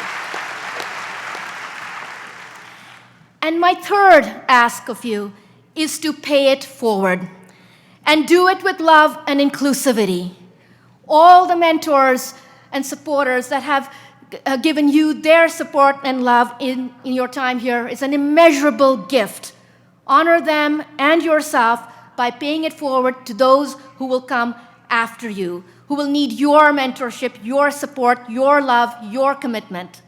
And my third ask of you is to pay it forward and do it with love and inclusivity. All the mentors and supporters that have given you their support and love in your time here is an immeasurable gift. Honor them and yourself by paying it forward to those who will come after you, who will need your mentorship, your support, your love, your commitment.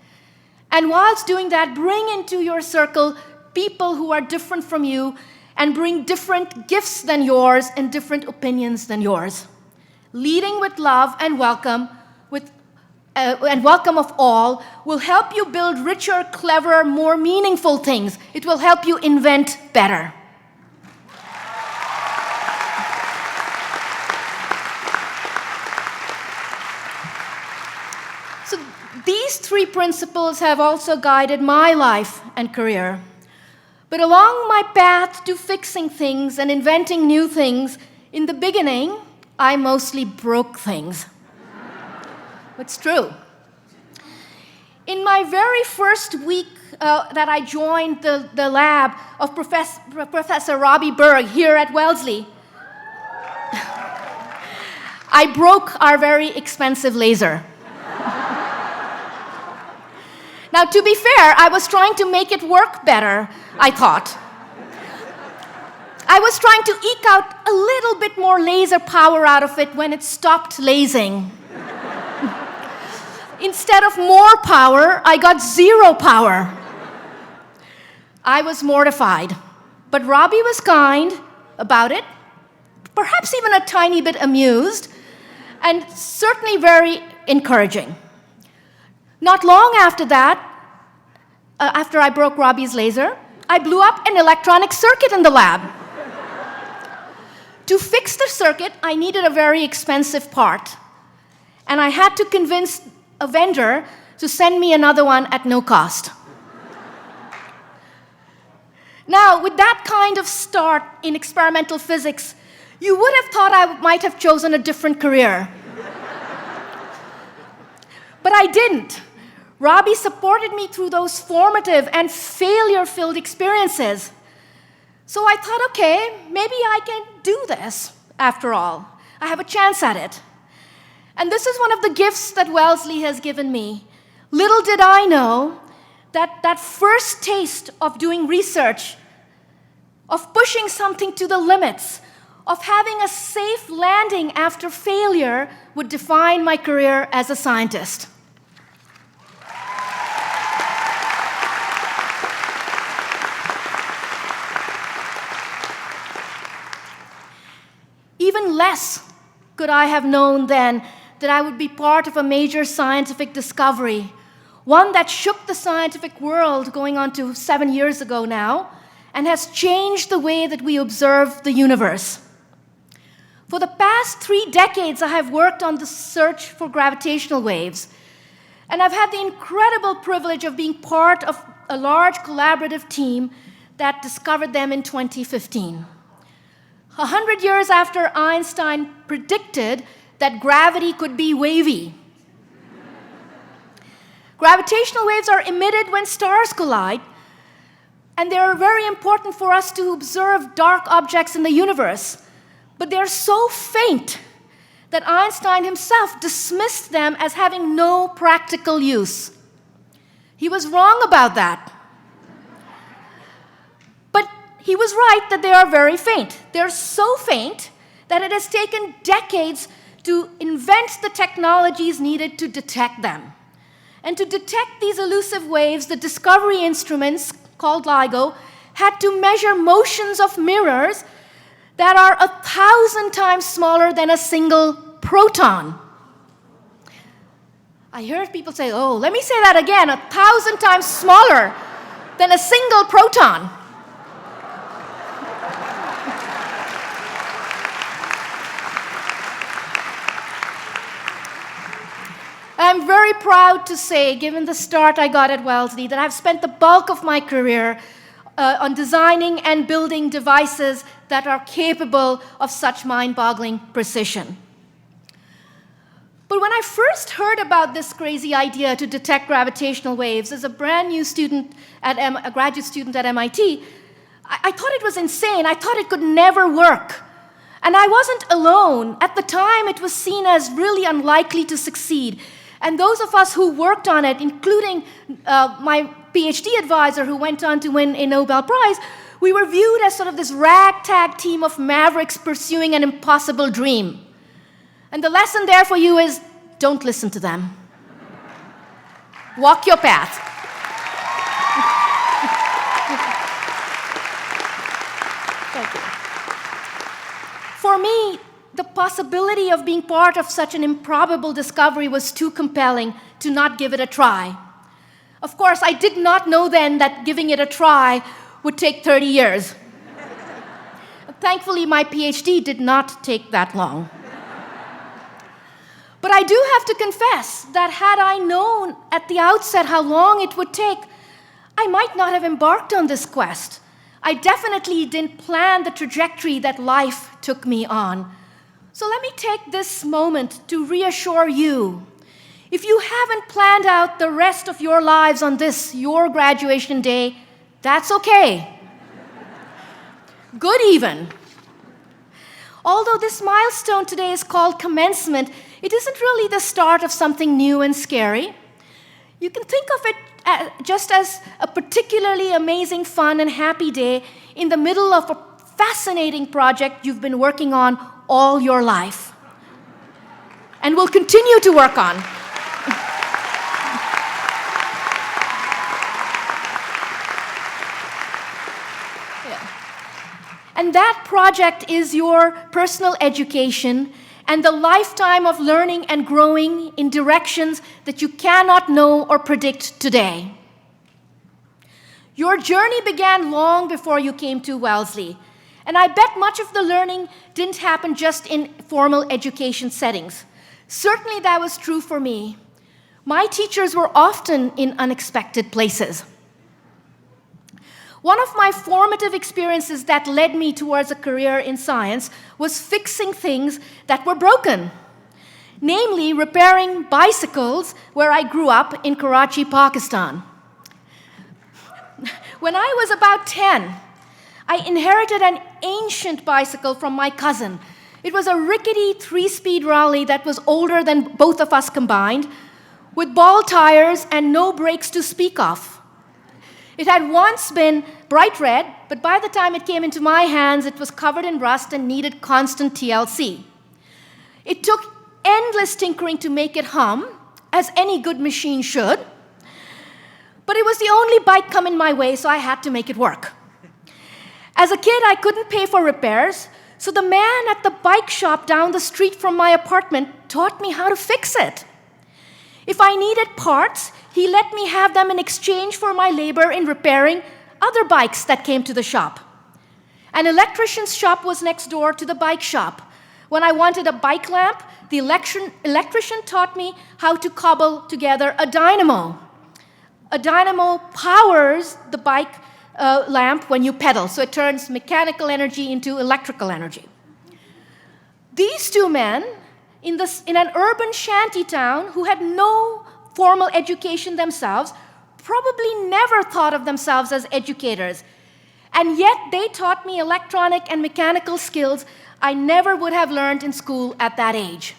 And whilst doing that, bring into your circle people who are different from you and bring different gifts than yours and different opinions than yours. Leading with love and welcome of all will help you build richer, cleverer, more meaningful things. It will help you invent better. So these 3 principles have also guided my life and career. But along my path to fixing things and inventing new things, in the beginning, I mostly broke things. It's true. In my very first week that I joined the lab of Professor Robbie Berg here at Wellesley, I broke our very expensive laser. Now, to be fair, I was trying to make it work better, I thought. I was trying to eke out a little bit more laser power out of it when it stopped lasing. Instead of more power, I got 0 power. I was mortified, but Robbie was kind about it, perhaps even a tiny bit amused, and certainly very encouraging. Not long after that, after I broke Robbie's laser, I blew up an electronic circuit in the lab. To fix the circuit, I needed a very expensive part, and I had to convince a vendor to send me another one at no cost. Now, with that kind of start in experimental physics, you would have thought I might have chosen a different career. But I didn't. Robbie supported me through those formative and failure-filled experiences. So I thought, okay, maybe I can do this after all. I have a chance at it. And this is one of the gifts that Wellesley has given me. Little did I know that that first taste of doing research, of pushing something to the limits, of having a safe landing after failure would define my career as a scientist. Even less could I have known then that I would be part of a major scientific discovery, one that shook the scientific world going on to 7 years ago now, and has changed the way that we observe the universe. For the past 3 decades, I have worked on the search for gravitational waves, and I've had the incredible privilege of being part of a large collaborative team that discovered them in 2015. 100 years after Einstein predicted that gravity could be wavy. Gravitational waves are emitted when stars collide, and they are very important for us to observe dark objects in the universe. But they're so faint that Einstein himself dismissed them as having no practical use. He was wrong about that. But he was right that they are very faint. They're so faint that it has taken decades to invent the technologies needed to detect them. And to detect these elusive waves, the discovery instruments, called LIGO, had to measure motions of mirrors that are 1,000 times smaller than a single proton. I heard people say, oh, let me say that again, 1,000 times smaller than a single proton. I'm very proud to say, given the start I got at Wellesley, that I've spent the bulk of my career on designing and building devices that are capable of such mind-boggling precision. But when I first heard about this crazy idea to detect gravitational waves as a brand new student, a graduate student at MIT, I thought it was insane. I thought it could never work. And I wasn't alone. At the time, it was seen as really unlikely to succeed. And those of us who worked on it, including my PhD advisor who went on to win a Nobel Prize, we were viewed as sort of this ragtag team of mavericks pursuing an impossible dream. And the lesson there for you is, don't listen to them. Walk your path. Thank you. For me, the possibility of being part of such an improbable discovery was too compelling to not give it a try. Of course, I did not know then that giving it a try would take 30 years. Thankfully, my PhD did not take that long. But I do have to confess that had I known at the outset how long it would take, I might not have embarked on this quest. I definitely didn't plan the trajectory that life took me on. So let me take this moment to reassure you. If you haven't planned out the rest of your lives on this, your graduation day, that's okay. Good even. Although this milestone today is called Commencement, it isn't really the start of something new and scary. You can think of it just as a particularly amazing, fun, and happy day in the middle of a fascinating project you've been working on all your life and will continue to work on. And that project is your personal education and the lifetime of learning and growing in directions that you cannot know or predict today. Your journey began long before you came to Wellesley, and I bet much of the learning didn't happen just in formal education settings. Certainly that was true for me. My teachers were often in unexpected places. One of my formative experiences that led me towards a career in science was fixing things that were broken, namely repairing bicycles where I grew up in Karachi, Pakistan. When I was about 10, I inherited an ancient bicycle from my cousin. It was a rickety 3-speed Raleigh that was older than both of us combined, with ball tires and no brakes to speak of. It had once been bright red, but by the time it came into my hands, it was covered in rust and needed constant TLC. It took endless tinkering to make it hum, as any good machine should, but it was the only bike coming my way, so I had to make it work. As a kid, I couldn't pay for repairs, so the man at the bike shop down the street from my apartment taught me how to fix it. If I needed parts, he let me have them in exchange for my labor in repairing other bikes that came to the shop. An electrician's shop was next door to the bike shop. When I wanted a bike lamp, the electrician taught me how to cobble together a dynamo. A dynamo powers the bike lamp when you pedal, so it turns mechanical energy into electrical energy. These two men in an urban shanty town who had no formal education themselves probably never thought of themselves as educators, and yet they taught me electronic and mechanical skills I never would have learned in school at that age.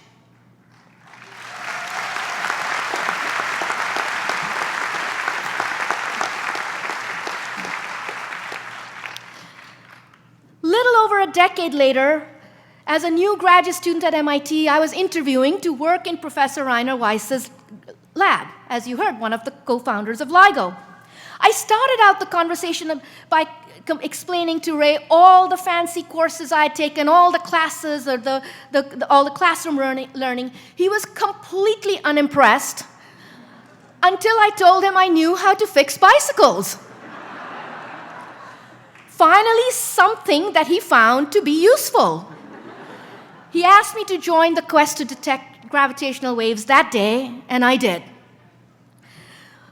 Little over a decade later, as a new graduate student at MIT, I was interviewing to work in Professor Rainer Weiss's lab, as you heard, one of the co-founders of LIGO. I started out the conversation by explaining to Ray all the fancy courses I had taken, all the classes, or all the classroom learning. He was completely unimpressed until I told him I knew how to fix bicycles. Finally, something that he found to be useful. He asked me to join the quest to detect gravitational waves that day, and I did.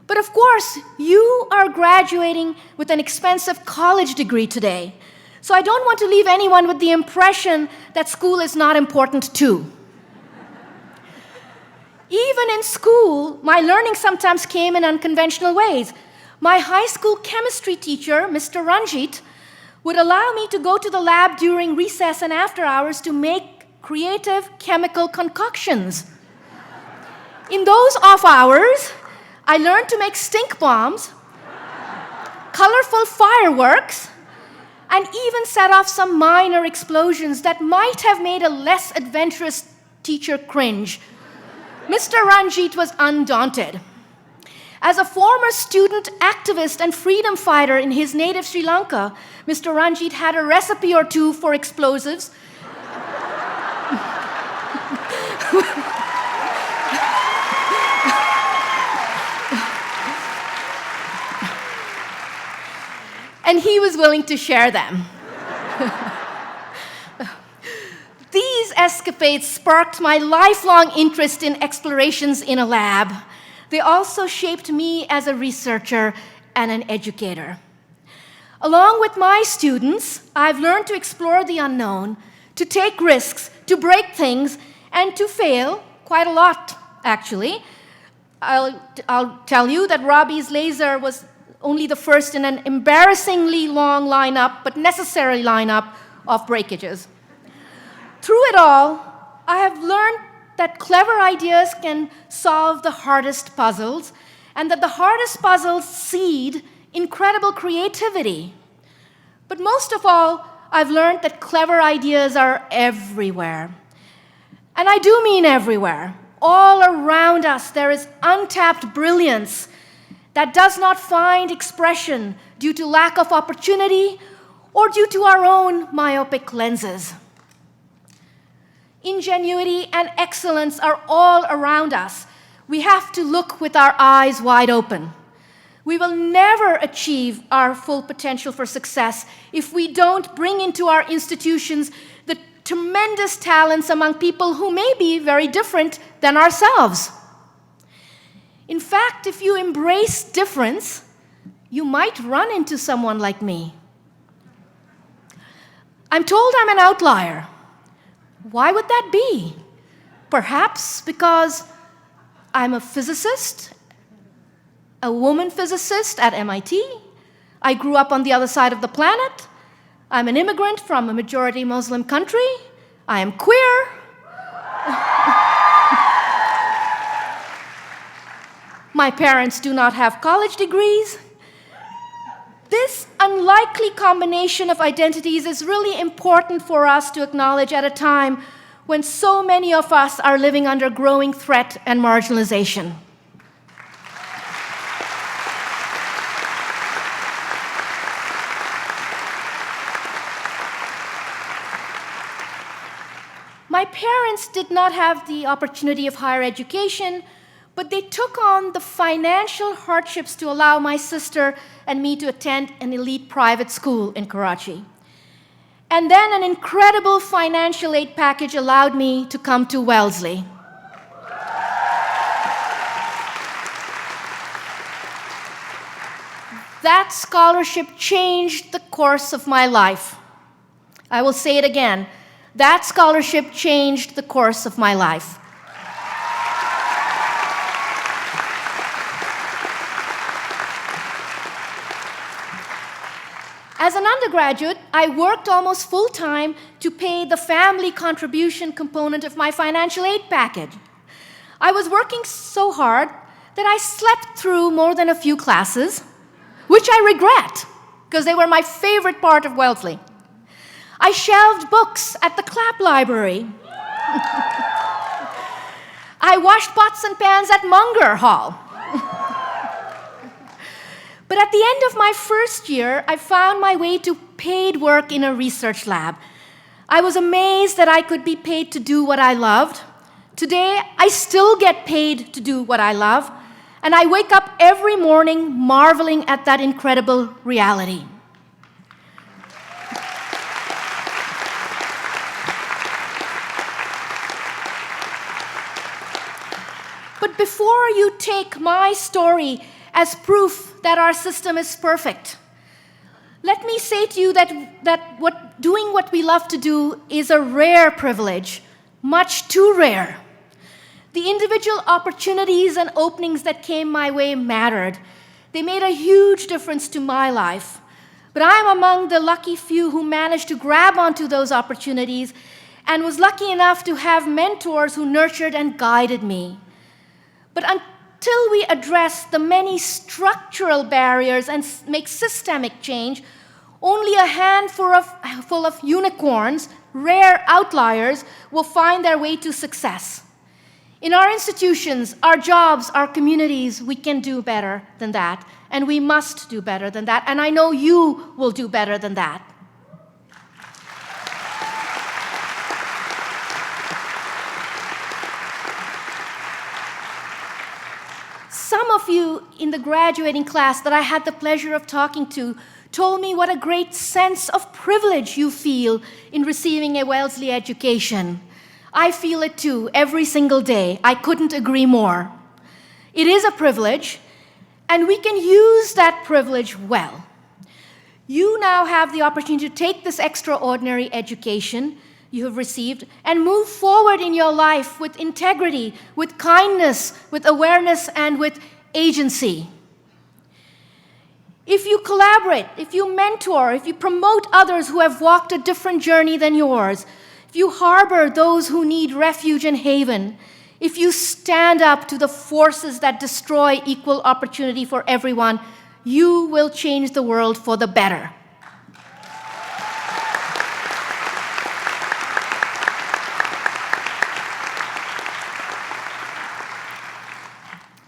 But of course, you are graduating with an expensive college degree today, so I don't want to leave anyone with the impression that school is not important too. Even in school, my learning sometimes came in unconventional ways. My high school chemistry teacher, Mr. Ranjit, would allow me to go to the lab during recess and after hours to make creative chemical concoctions. In those off hours, I learned to make stink bombs, colorful fireworks, and even set off some minor explosions that might have made a less adventurous teacher cringe. Mr. Ranjit was undaunted. As a former student activist and freedom fighter in his native Sri Lanka, Mr. Ranjit had a recipe or two for explosives. And he was willing to share them. These escapades sparked my lifelong interest in explorations in a lab. They also shaped me as a researcher and an educator. Along with my students, I've learned to explore the unknown, to take risks, to break things, and to fail quite a lot, actually. I'll tell you that Robbie's laser was only the first in an embarrassingly long lineup, but necessary lineup of breakages. Through it all, I have learned that clever ideas can solve the hardest puzzles, and that the hardest puzzles seed incredible creativity. But most of all, I've learned that clever ideas are everywhere. And I do mean everywhere. All around us, there is untapped brilliance that does not find expression due to lack of opportunity or due to our own myopic lenses. Ingenuity and excellence are all around us. We have to look with our eyes wide open. We will never achieve our full potential for success if we don't bring into our institutions the tremendous talents among people who may be very different than ourselves. In fact, if you embrace difference, you might run into someone like me. I'm told I'm an outlier. Why would that be? Perhaps because I'm a physicist, a woman physicist at MIT. I grew up on the other side of the planet. I'm an immigrant from a majority Muslim country. I am queer. My parents do not have college degrees. This unlikely combination of identities is really important for us to acknowledge at a time when so many of us are living under growing threat and marginalization. My parents did not have the opportunity of higher education, but they took on the financial hardships to allow my sister and me to attend an elite private school in Karachi. And then an incredible financial aid package allowed me to come to Wellesley. That scholarship changed the course of my life. I will say it again. That scholarship changed the course of my life. As an undergraduate, I worked almost full-time to pay the family contribution component of my financial aid package. I was working so hard that I slept through more than a few classes, which I regret, because they were my favorite part of Wellesley. I shelved books at the Clapp Library. I washed pots and pans at Munger Hall. But at the end of my first year, I found my way to paid work in a research lab. I was amazed that I could be paid to do what I loved. Today, I still get paid to do what I love, and I wake up every morning marveling at that incredible reality. But before you take my story as proof that our system is perfect, let me say to you that doing what we love to do is a rare privilege, much too rare. The individual opportunities and openings that came my way mattered. They made a huge difference to my life. But I'm among the lucky few who managed to grab onto those opportunities and was lucky enough to have mentors who nurtured and guided me. But until we address the many structural barriers and make systemic change, only a handful of unicorns, rare outliers, will find their way to success. In our institutions, our jobs, our communities, we can do better than that, and we must do better than that, and I know you will do better than that. Some of you in the graduating class that I had the pleasure of talking to told me what a great sense of privilege you feel in receiving a Wellesley education. I feel it too, every single day. I couldn't agree more. It is a privilege, and we can use that privilege well. You now have the opportunity to take this extraordinary education you have received and move forward in your life with integrity, with kindness, with awareness, and with agency. If you collaborate, if you mentor, if you promote others who have walked a different journey than yours, if you harbor those who need refuge and haven, if you stand up to the forces that destroy equal opportunity for everyone, you will change the world for the better.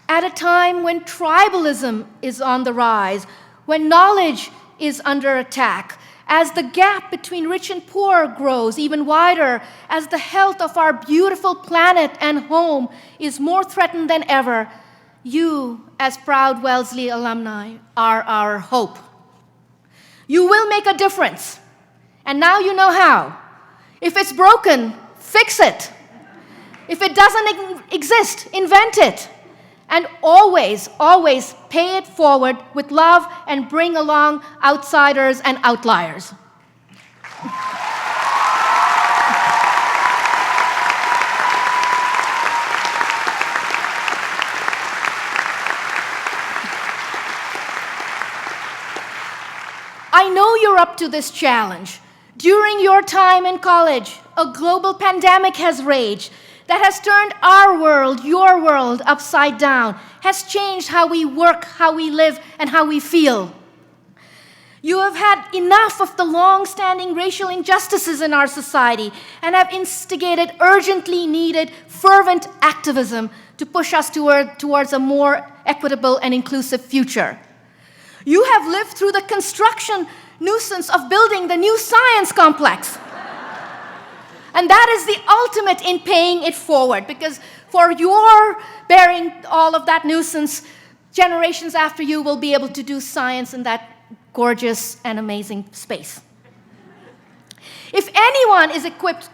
At a time when tribalism is on the rise, when knowledge is under attack, as the gap between rich and poor grows even wider, as the health of our beautiful planet and home is more threatened than ever, you, as proud Wellesley alumni, are our hope. You will make a difference, and now you know how. If it's broken, fix it. If it doesn't exist, invent it. And always, always pay it forward with love and bring along outsiders and outliers. I know you're up to this challenge. During your time in college, a global pandemic has raged that has turned our world, your world, upside down, has changed how we work, how we live, and how we feel. You have had enough of the long-standing racial injustices in our society and have instigated urgently needed, fervent activism to push us towards a more equitable and inclusive future. You have lived through the construction nuisance of building the new science complex. And that is the ultimate in paying it forward, because for your bearing all of that nuisance, generations after you will be able to do science in that gorgeous and amazing space. If anyone is equipped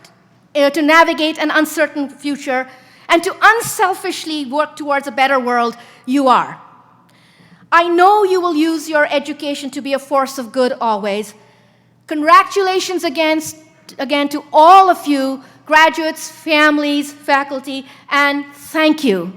to navigate an uncertain future and to unselfishly work towards a better world, you are. I know you will use your education to be a force of good always. Congratulations again to all of you, graduates, families, faculty, and thank you.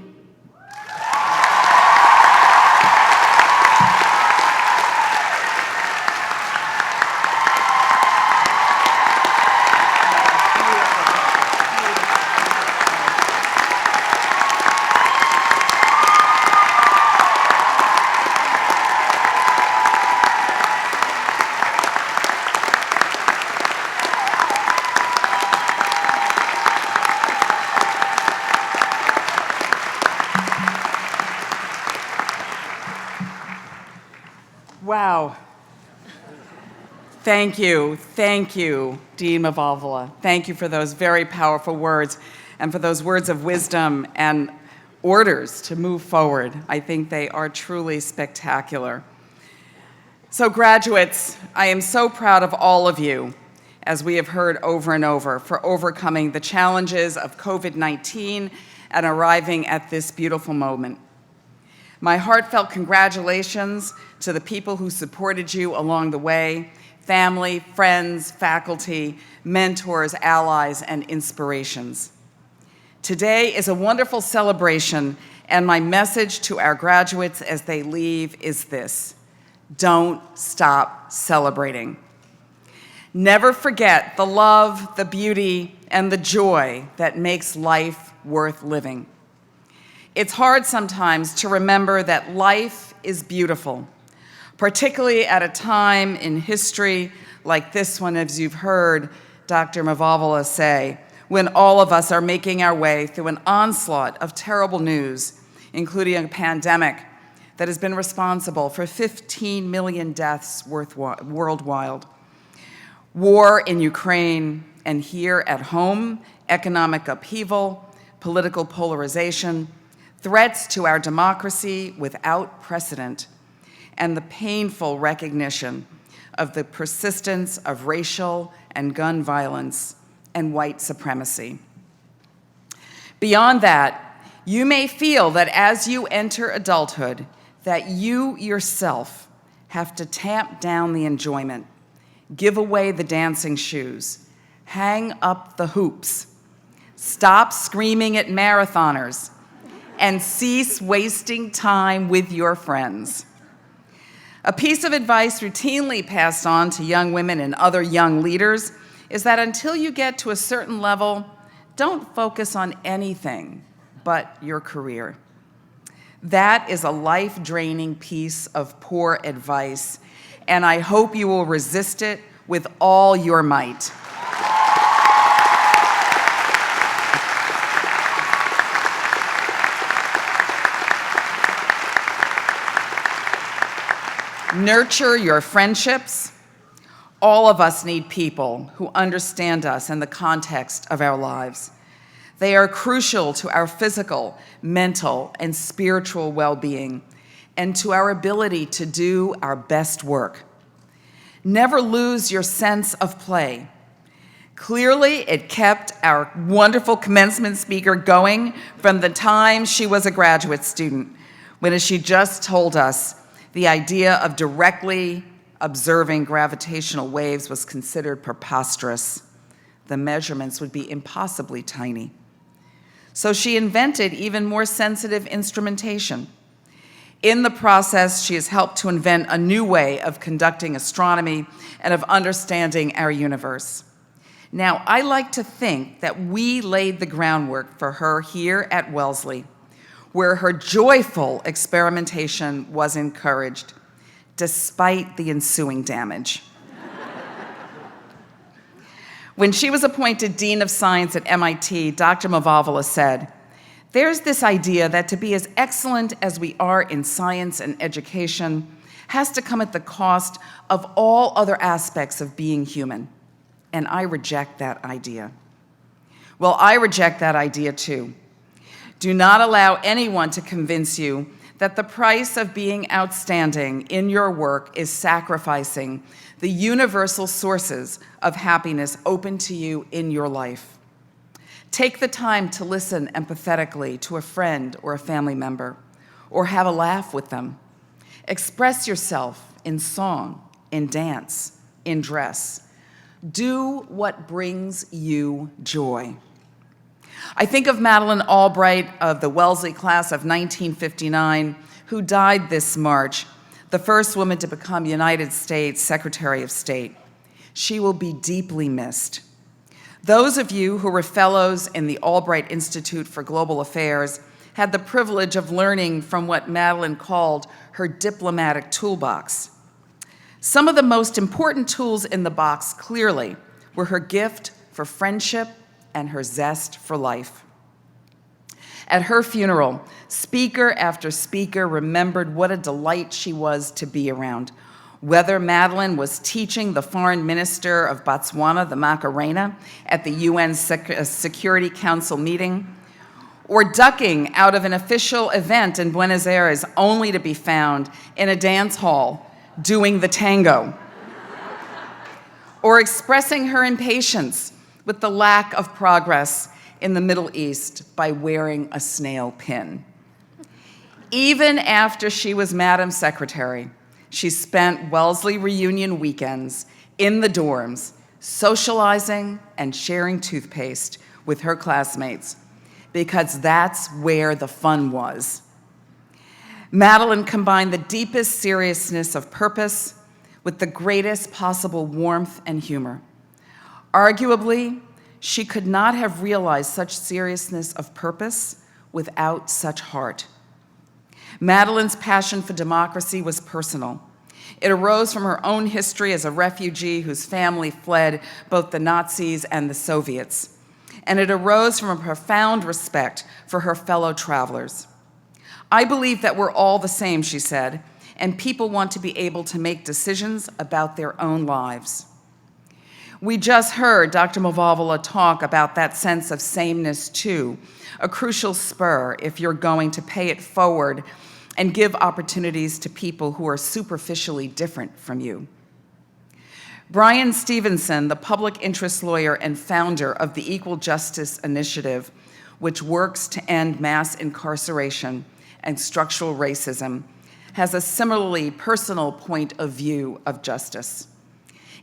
Wow. Thank you, Dean Mavalvala. Thank you for those very powerful words and for those words of wisdom and orders to move forward. I think they are truly spectacular. So graduates, I am so proud of all of you, as we have heard over and over, for overcoming the challenges of COVID-19 and arriving at this beautiful moment. My heartfelt congratulations to the people who supported you along the way, family, friends, faculty, mentors, allies, and inspirations. Today is a wonderful celebration, and my message to our graduates as they leave is this: don't stop celebrating. Never forget the love, the beauty, and the joy that makes life worth living. It's hard sometimes to remember that life is beautiful, particularly at a time in history like this one, as you've heard Dr. Mavalvala say, when all of us are making our way through an onslaught of terrible news, including a pandemic that has been responsible for 15 million deaths worldwide. War in Ukraine, and here at home, economic upheaval, political polarization, threats to our democracy without precedent, and the painful recognition of the persistence of racial and gun violence and white supremacy. Beyond that, you may feel that as you enter adulthood, that you yourself have to tamp down the enjoyment, give away the dancing shoes, hang up the hoops, stop screaming at marathoners, and cease wasting time with your friends. A piece of advice routinely passed on to young women and other young leaders is that until you get to a certain level, don't focus on anything but your career. That is a life-draining piece of poor advice, and I hope you will resist it with all your might. Nurture your friendships, All of us need people who understand us and the context of our lives. They are crucial to our physical, mental, and spiritual well-being, and to our ability to do our best work. Never lose your sense of play. Clearly, it kept our wonderful commencement speaker going from the time she was a graduate student, when, as she just told us, the idea of directly observing gravitational waves was considered preposterous. The measurements would be impossibly tiny. So she invented even more sensitive instrumentation. In the process, she has helped to invent a new way of conducting astronomy and of understanding our universe. Now, I like to think that we laid the groundwork for her here at Wellesley, where her joyful experimentation was encouraged, despite the ensuing damage. When she was appointed Dean of Science at MIT, Dr. Mavalvala said, "There's this idea that to be as excellent as we are in science and education has to come at the cost of all other aspects of being human. And I reject that idea." Well, I reject that idea too. Do not allow anyone to convince you that the price of being outstanding in your work is sacrificing the universal sources of happiness open to you in your life. Take the time to listen empathetically to a friend or a family member, or have a laugh with them. Express yourself in song, in dance, in dress. Do what brings you joy. I think of Madeleine Albright of the Wellesley class of 1959, who died this March, the first woman to become United States Secretary of State. She will be deeply missed. Those of you who were fellows in the Albright Institute for Global Affairs had the privilege of learning from what Madeleine called her diplomatic toolbox. Some of the most important tools in the box, clearly, were her gift for friendship and her zest for life. At her funeral, speaker after speaker remembered what a delight she was to be around. Whether Madeleine was teaching the foreign minister of Botswana, the Macarena, at the UN Security Council meeting, or ducking out of an official event in Buenos Aires only to be found in a dance hall doing the tango, or expressing her impatience with the lack of progress in the Middle East by wearing a snail pin. Even after she was Madam Secretary, she spent Wellesley reunion weekends in the dorms, socializing and sharing toothpaste with her classmates, because that's where the fun was. Madeleine combined the deepest seriousness of purpose with the greatest possible warmth and humor. Arguably, she could not have realized such seriousness of purpose without such heart. Madeleine's passion for democracy was personal. It arose from her own history as a refugee whose family fled both the Nazis and the Soviets, and it arose from a profound respect for her fellow travelers. "I believe that we're all the same," she said, "and people want to be able to make decisions about their own lives." We just heard Dr. Mavalvala talk about that sense of sameness too, a crucial spur if you're going to pay it forward and give opportunities to people who are superficially different from you. Brian Stevenson, the public interest lawyer and founder of the Equal Justice Initiative, which works to end mass incarceration and structural racism, has a similarly personal point of view of justice.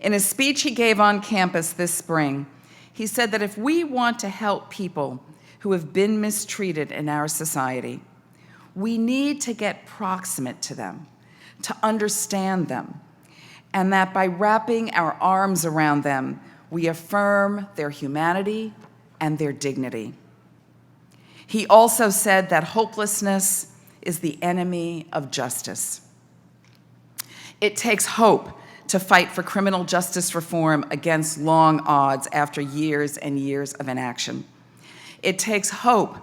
In a speech he gave on campus this spring, he said that if we want to help people who have been mistreated in our society, we need to get proximate to them, to understand them, and that by wrapping our arms around them, we affirm their humanity and their dignity. He also said that hopelessness is the enemy of justice. It takes hope to fight for criminal justice reform against long odds after years and years of inaction. It takes hope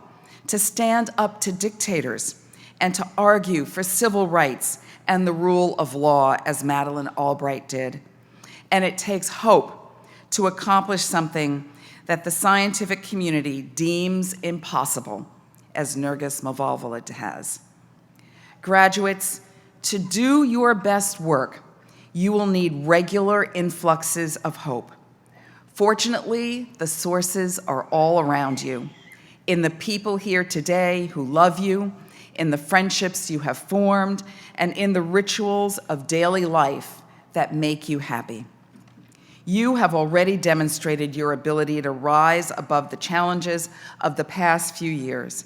to stand up to dictators and to argue for civil rights and the rule of law, as Madeleine Albright did. and it takes hope to accomplish something that the scientific community deems impossible, as Nergis Mavalvala has. Graduates, to do your best work, you will need regular influxes of hope. Fortunately, the sources are all around you, in the people here today who love you, in the friendships you have formed, and in the rituals of daily life that make you happy. You have already demonstrated your ability to rise above the challenges of the past few years.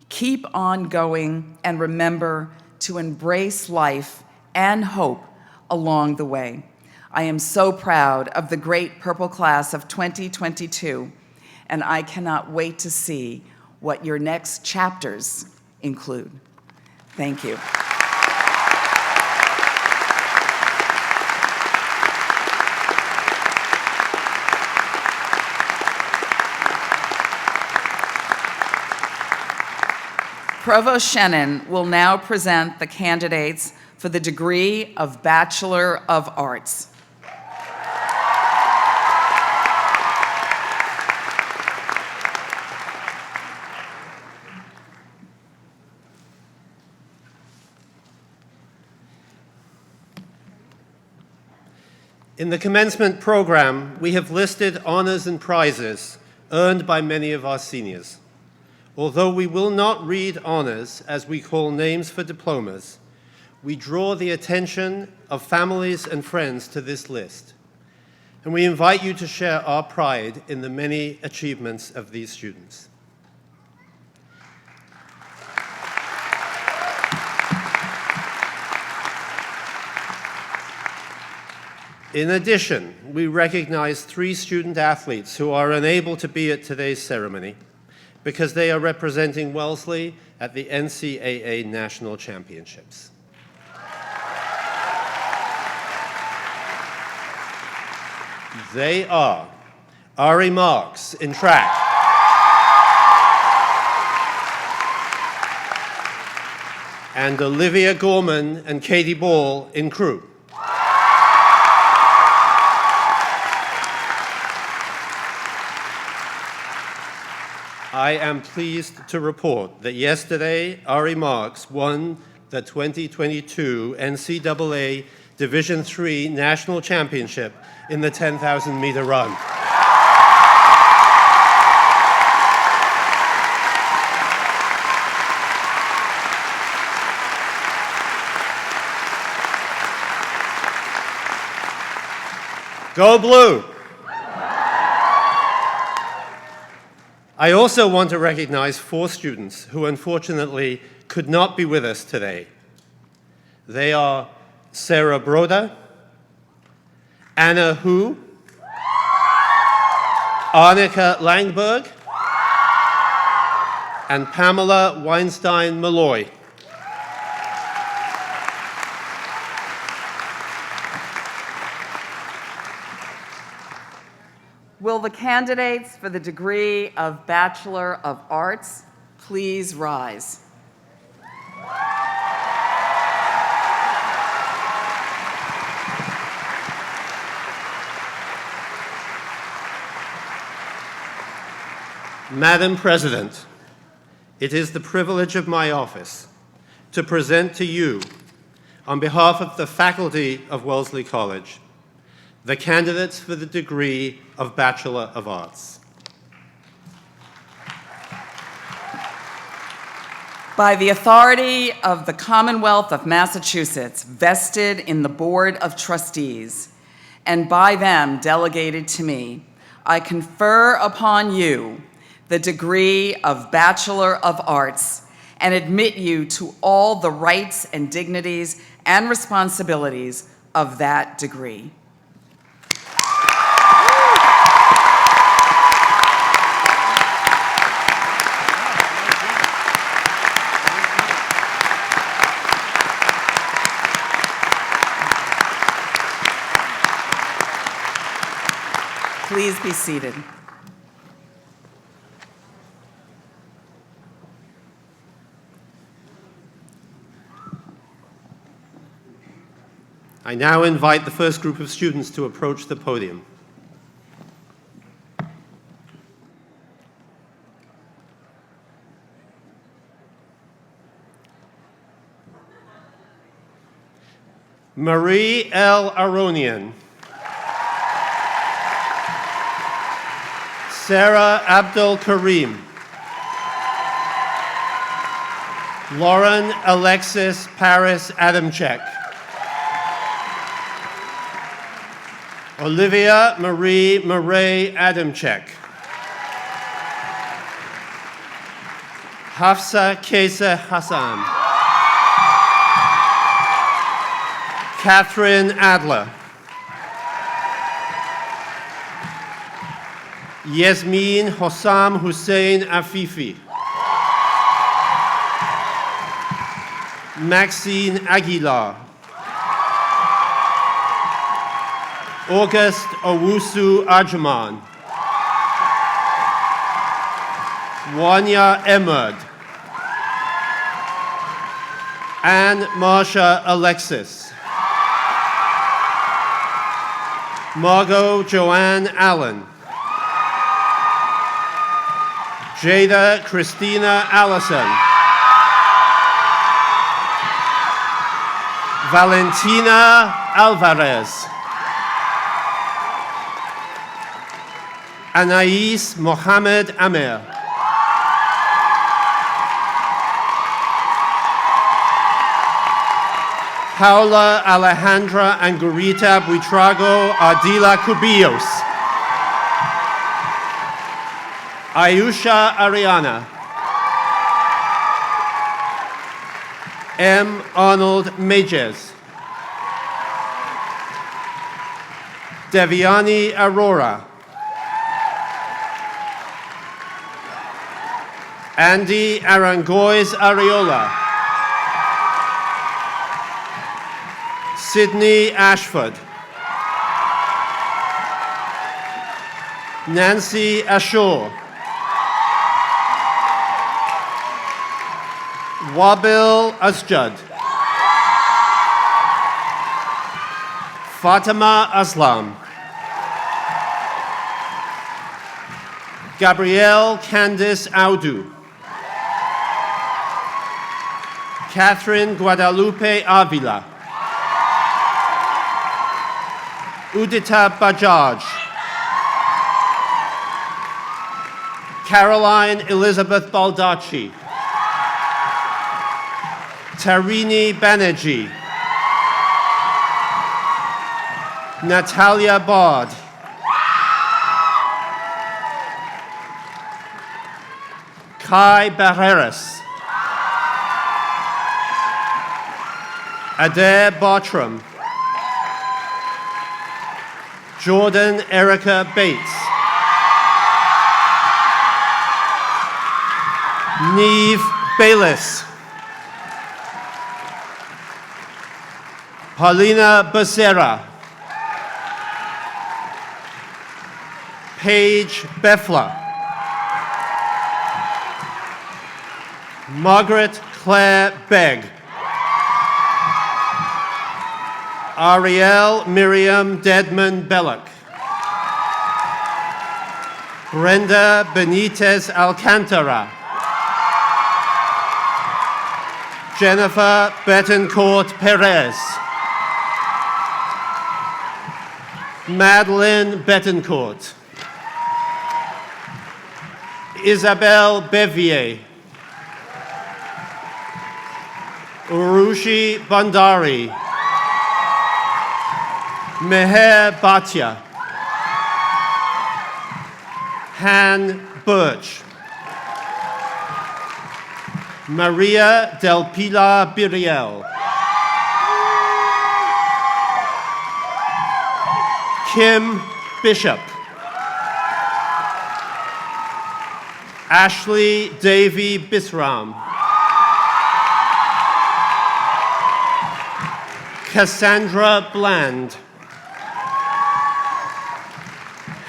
Keep on going and remember to embrace life and hope along the way. I am so proud of the great Purple Class of 2022, and I cannot wait to see what your next chapters include. Thank you. Provost Shennan will now present the candidates for the degree of Bachelor of Arts. In the commencement program, we have listed honors and prizes earned by many of our seniors. Although we will not read honors as we call names for diplomas, we draw the attention of families and friends to this list, and we invite you to share our pride in the many achievements of these students. In addition, we recognize 3 student athletes who are unable to be at today's ceremony because they are representing Wellesley at the NCAA National Championships. They are Ari Marks in track, and Olivia Gorman and Katie Ball in crew. I am pleased to report that yesterday, Ari Marks won the 2022 NCAA Division III National Championship in the 10,000-meter run. Go Blue! I also want to recognize 4 students who unfortunately could not be with us today. They are Sarah Broda, Anna Hu, Arnika Langberg, and Pamela Weinstein-Malloy. Will the candidates for the degree of Bachelor of Arts please rise? Madam President, it is the privilege of my office to present to you, on behalf of the faculty of Wellesley College, the candidates for the degree of Bachelor of Arts. By the authority of the Commonwealth of Massachusetts, vested in the Board of Trustees, and by them delegated to me, I confer upon you the degree of Bachelor of Arts and admit you to all the rights and dignities and responsibilities of that degree. Please be seated. I now invite the first group of students to approach the podium. Marie L. Aronian. Sarah Abdul Karim. Lauren Alexis Paris Adamczyk. Olivia Marie Murray Adamczyk. Hafsa Kesa Hassan. Catherine Adler. Yasmin Hossam Hussein Afifi. Maxine Aguilar. August Owusu Ajuman. Wanya Emerd. Anne Marsha Alexis. Margot Joanne Allen. Jada Christina Allison. Valentina Alvarez. Anais Mohamed Amer. Paula Alejandra Angurita Buitrago Ardila Cubillos. Ayusha Ariana. M. Arnold Mages. Deviani Aurora. Andy Arangois Areola. Sydney Ashford. Nancy Ashore. Wabil Asjad. Fatima Aslam. Gabrielle Candice Audu. Catherine Guadalupe Avila. Udita Bajaj. Caroline Elizabeth Baldacci. Tarini Banerjee. Natalia Bard. Kai Barreras. Adair Bartram. Jordan Erica Bates. Neve Bayliss. Paulina Becerra. Paige Beffler. Margaret Claire Begg. Ariel Miriam Dedman Belloc. Brenda Benitez Alcantara. Jennifer Betancourt Perez. Madeline Betancourt. Isabelle Bevier. Urushi Bandari. Meher Bhatia. Han Birch. Maria Del Pilar Biriel. Kim Bishop. Ashley Davy Bisram. Cassandra Bland.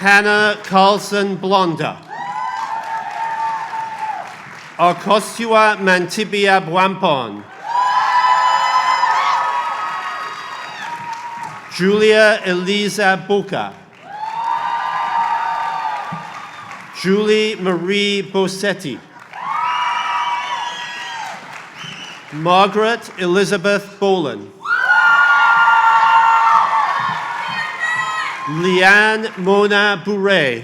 Hannah Carlson Blonda. Okosua Mantibia Bwampon. Julia Elisa Boca. Julie Marie Bossetti. Margaret Elizabeth Boland. Leanne Mona Bourret.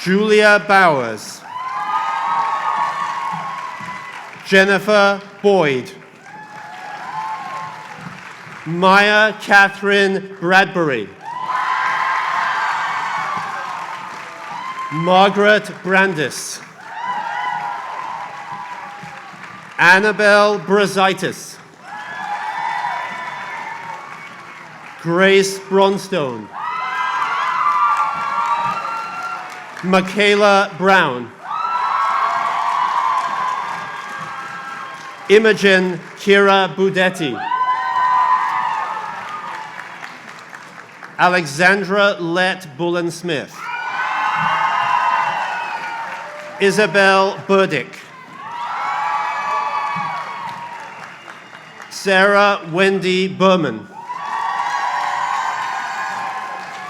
Julia Bowers. Jennifer Boyd. Maya Catherine Bradbury. Margaret Brandis. Annabelle Brazitis. Grace Bronstone. Michaela Brown. Imogen Kira Budetti. Alexandra Lett Bullen-Smith. Isabel Burdick. Sarah Wendy Berman.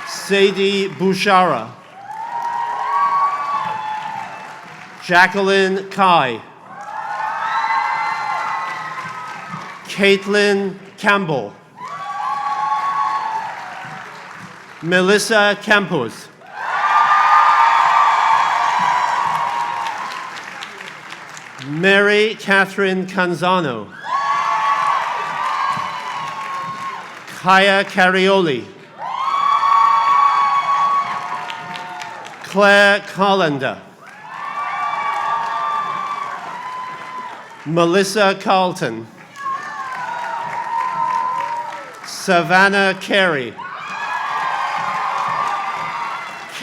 Sadie Bouchara. Jaqueline Kai. Caitlin Campbell. Melisa Campos. Mary Catherine Canzano. Kaya Carioli. Claire Carlender. Melissa Carlton. Savannah Carey.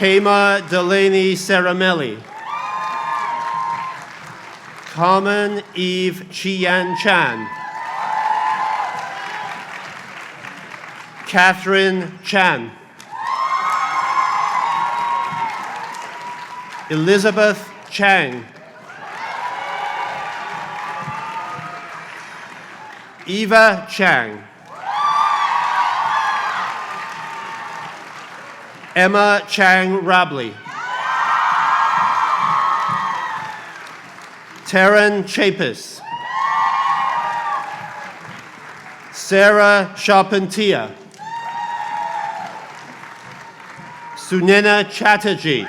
Kema Delaney Saramelli. Carmen Eve Chian Chan. Catherine Chan. Elizabeth Chang. Eva Chang. Emma Chang Rabley. Taryn Chapis. Sarah Charpentier. Sunena Chatterjee.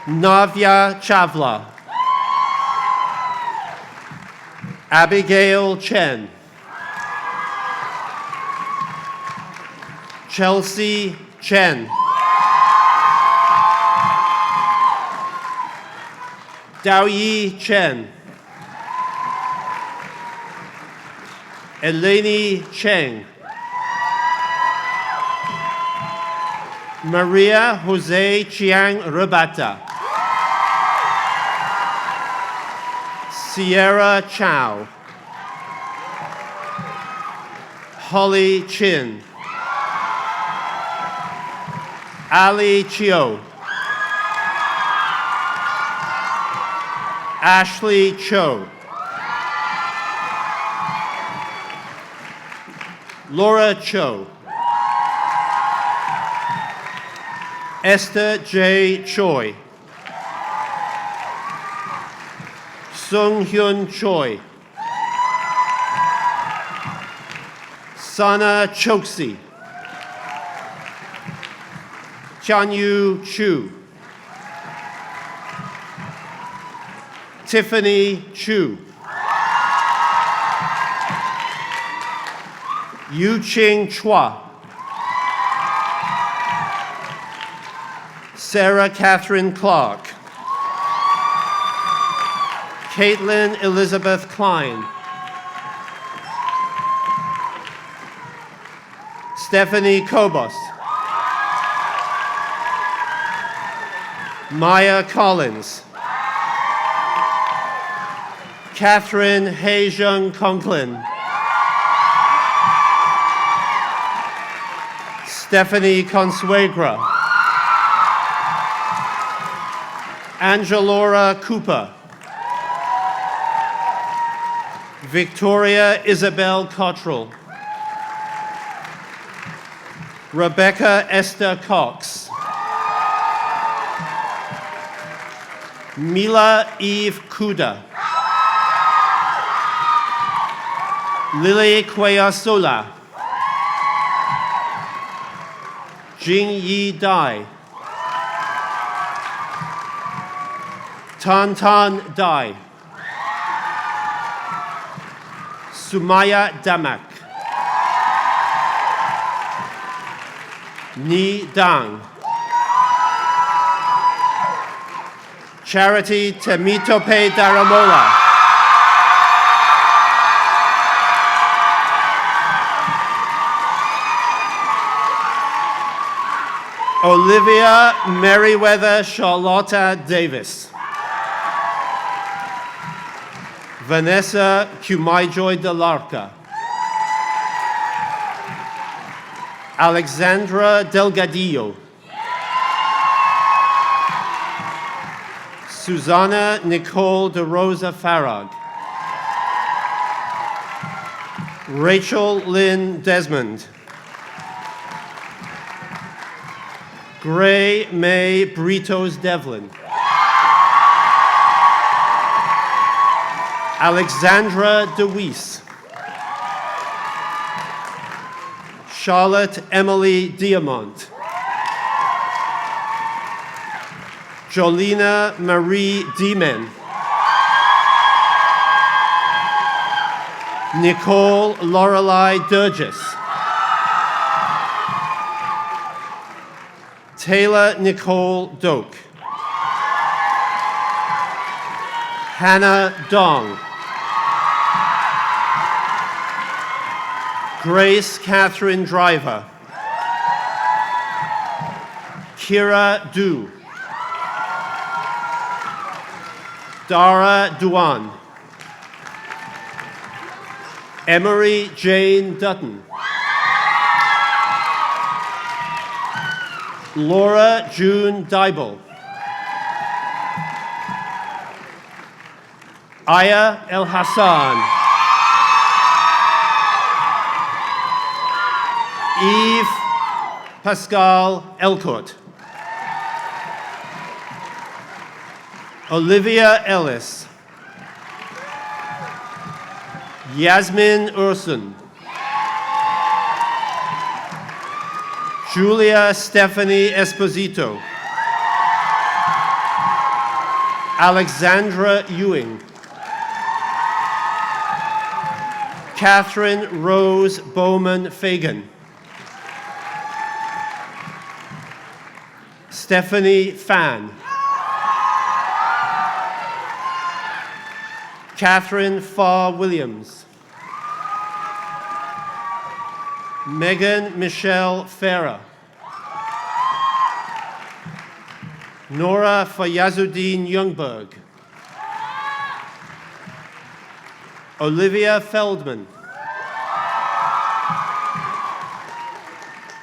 Navya Chavla. Abigail Chen. Chelsea Chen. Dao-Yi Chen. Eleni Cheng. Maria Jose Chiang Rabata. Sierra Chow. Holly Chin. Ali Chio. Ashley Cho. Laura Cho. Esther J. Choi. Sung Hyun Choi. Sana Choksi. Chanyu Chu. Tiffany Chu. Yu-Ching Chua. Sarah Catherine Clark. Caitlin Elizabeth Klein. Stephanie Kobos. Maya Collins. Catherine Heijung Conklin. Stephanie Consuegra. Angelora Cooper. Victoria Isabel Cottrell. Rebecca Esther Cox. Mila Eve Kuda. Lily Cuellar-Sola. Jing Yi Dai. Tan Tan Dai. Sumaya Damak. Ni Dang. Charity Temitope Daramola. Olivia Merriweather Charlotta Davis. Vanessa Kumaijoy Delarca. Alexandra Delgadillo. Susanna Nicole De Rosa Farag. Rachel Lynn Desmond. Gray May Britos Devlin. Alexandra DeWeese. Charlotte Emily Diamont. Jolina Marie Diemen. Nicole Lorelei Durgis. Taylor Nicole Doak. Hannah Dong. Grace Catherine Driver. Kira Du. Dara Duan. Emery Jane Dutton. Laura June Dybel. Aya El Hassan. Eve Pascal Elcourt. Olivia Ellis. Yasmin Ursun. Julia Stephanie Esposito. Alexandra Ewing. Catherine Rose Bowman Fagan. Stephanie Fan. Catherine Farr Williams. Megan Michelle Farah. Nora Fayazuddin Youngberg. Olivia Feldman.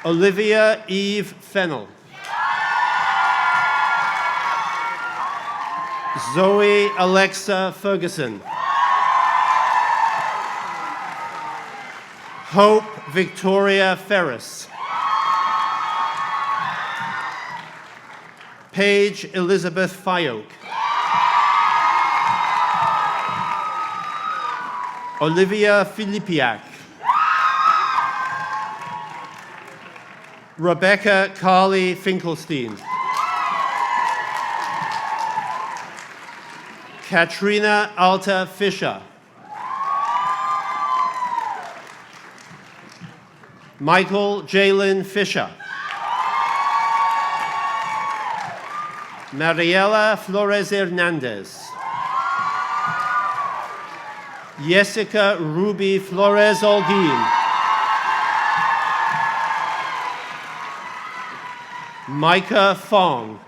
Olivia Eve Fennell. Zoe Alexa Ferguson. Hope Victoria Ferris. Paige Elizabeth Fyoke. Olivia Filipiak. Rebecca Carly Finkelstein. Katrina Alta Fischer. Michael Jalen Fisher. Mariela Flores Hernandez. Jessica Ruby Flores Holguin. Micah Fong.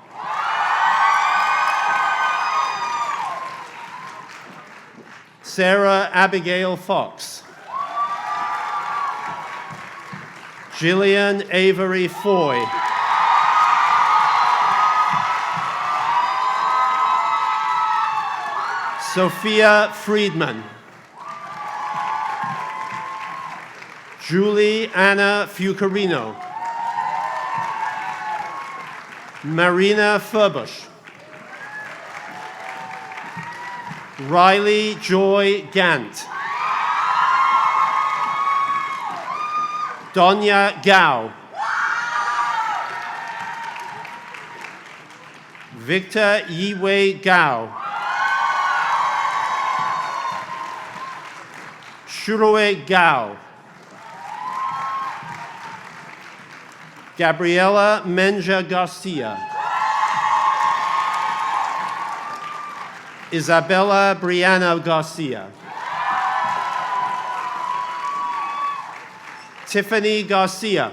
Sarah Abigail Fox. Jillian Avery Foy. Sophia Friedman. Julie Anna Fucarino. Marina Furbush. Riley Joy Gant. Donya Gao. Victor Yiwei Gao. Shuroe Gao. Gabriela Menja Garcia. Isabella Brianna Garcia. Tiffany Garcia.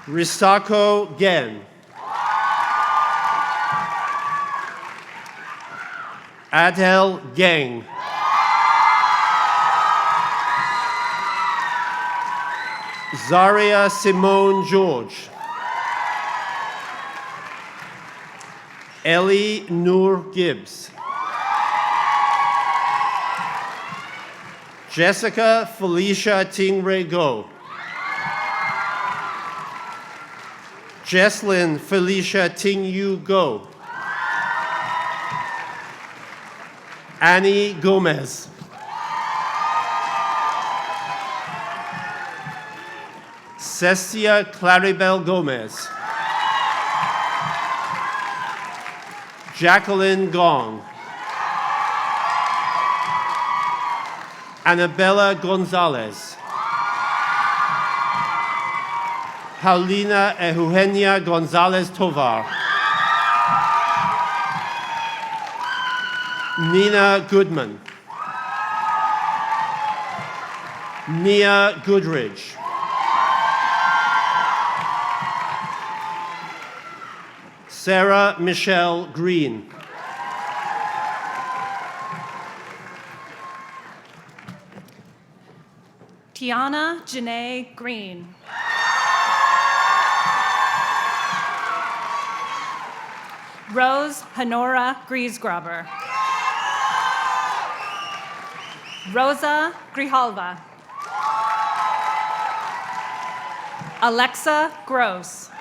Ristako Gen. Adel Geng. Zaria Simone George. Ellie Noor Gibbs. Jessica Felicia Tingray Go. Jesslyn Felicia Ting Yu Go. Annie Gomez. Cessia Claribel Gomez. Jaqueline Gong. Annabella Gonzalez. Paulina Eugenia Gonzalez Tovar. Nina Goodman. Mia Goodridge. Sarah Michelle Green. Tiana Janae Green. Rose Honora Griesgraber. Rosa Grijalva. Alexa Gross.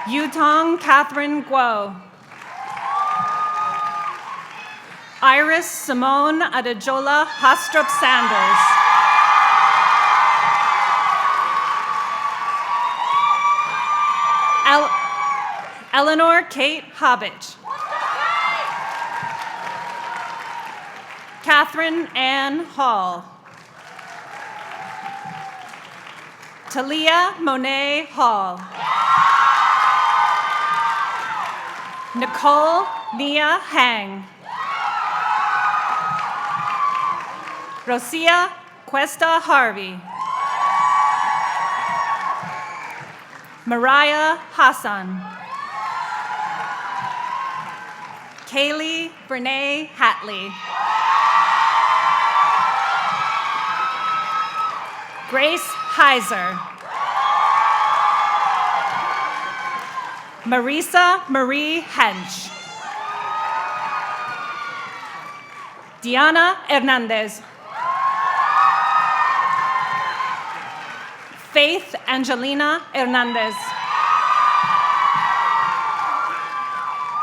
Yutong Catherine Guo. Iris Simone Adejola Hastrup Sanders. Eleanor Kate Hobbit. Catherine Ann Hall. Talia Monet Hall. Nicole Nia Hang. Rosia Cuesta Harvey. Mariah Hassan. Kaylee Brene Hatley. Grace Heiser. Marisa Marie Hench. Diana Hernandez. Faith Angelina Hernandez.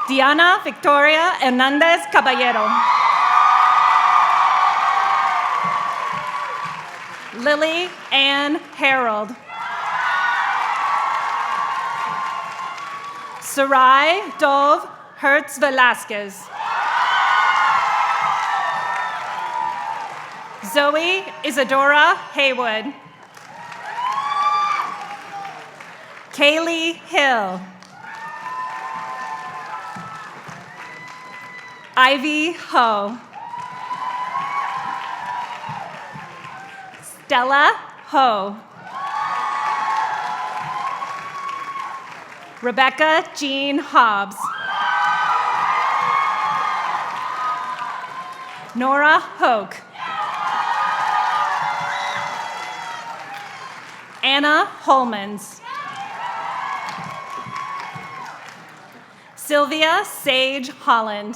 Diana Victoria Hernandez Caballero. Lily Ann Harold. Sarai Dove Hertz Velasquez. Zoe Isadora Haywood. Kaylee Hill. Ivy Ho. Stella Ho. Rebecca Jean Hobbs. Nora Hoke. Anna Holmans. Sylvia Sage Holland.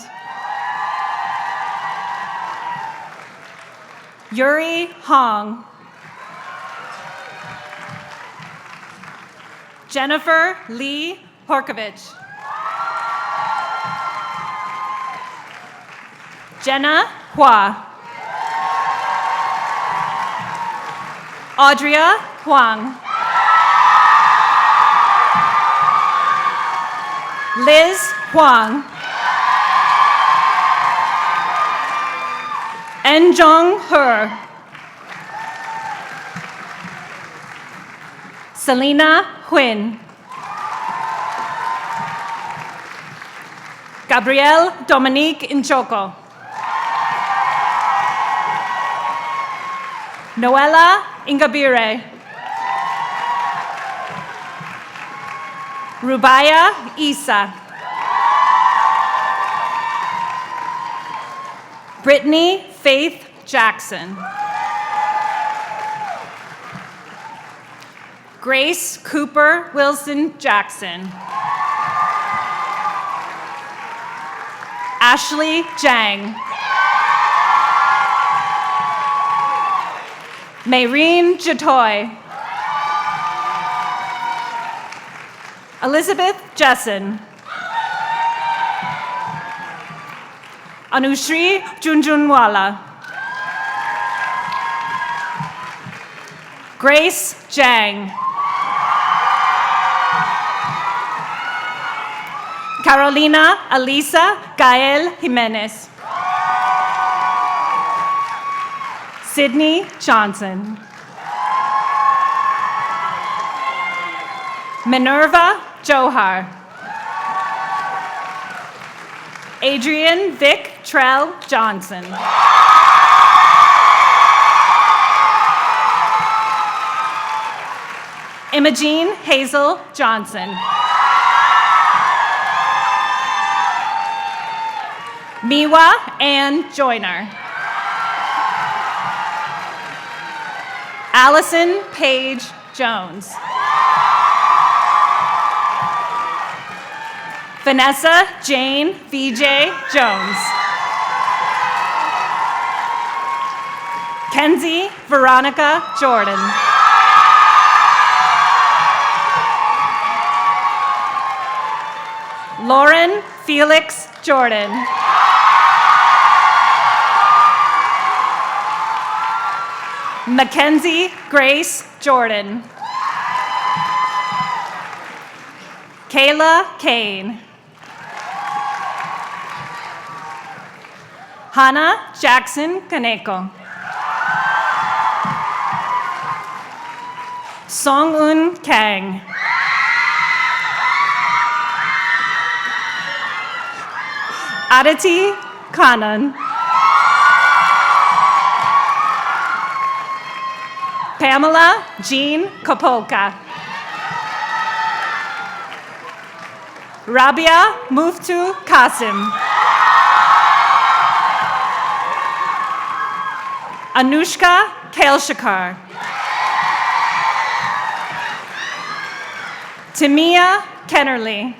Yuri Hong. Jennifer Lee Horkovich. Jenna Hua. Audria Huang. Liz Huang. Enjong Her. Selena Huyn. Gabrielle Dominique Inchoco. Noella Ingabire. Rubaya Isa. Brittany Faith Jackson. Grace Cooper Wilson Jackson. Ashley Jang. Mayreen Jatoy. Elizabeth Jessen. Anushri Junjunwala. Grace Jang. Carolina Alisa Gael Jimenez. Sydney Johnson. Minerva Johar. Adrian Vic Trell Johnson. Imogene Hazel Johnson. Miwa Ann Joyner. Allison Paige Jones. Vanessa Jane VJ Jones. Kenzie Veronica Jordan. Lauren Felix Jordan. Mackenzie Grace Jordan. Kayla Kane. Hannah Jackson Kaneko. Song-un Kang. Aditi Kanan. Pamela Jean Kopolka. Rabia Muftu Kasim. Anushka Kailshakar. Timia Kennerly.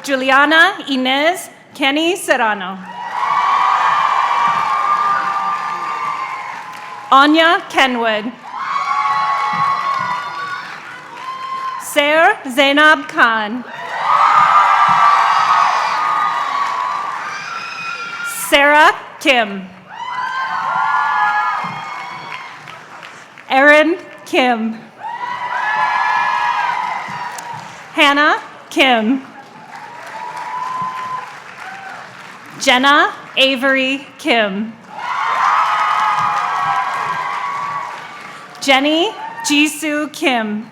Juliana Inez Kenny Serrano. Anya Kenwood. Sair Zainab Khan. Sarah Kim. Erin Kim. Hannah Kim. Jenna Avery Kim. Jenny Jisoo Kim.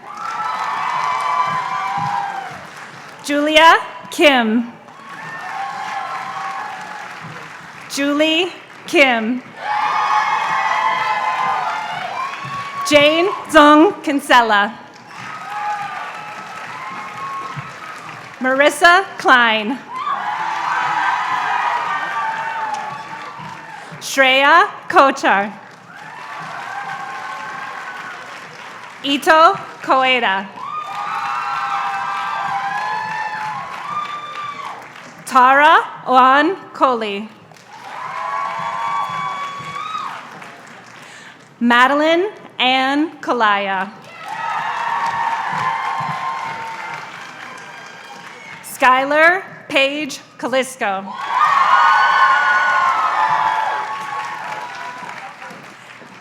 Julia Kim. Julie Kim. Jane Zong Kinsella. Marissa Klein. Shreya Kochar. Ito Koeda. Tara Oan Kohli. Madeline Ann Kalaya. Skylar Paige Kalisko.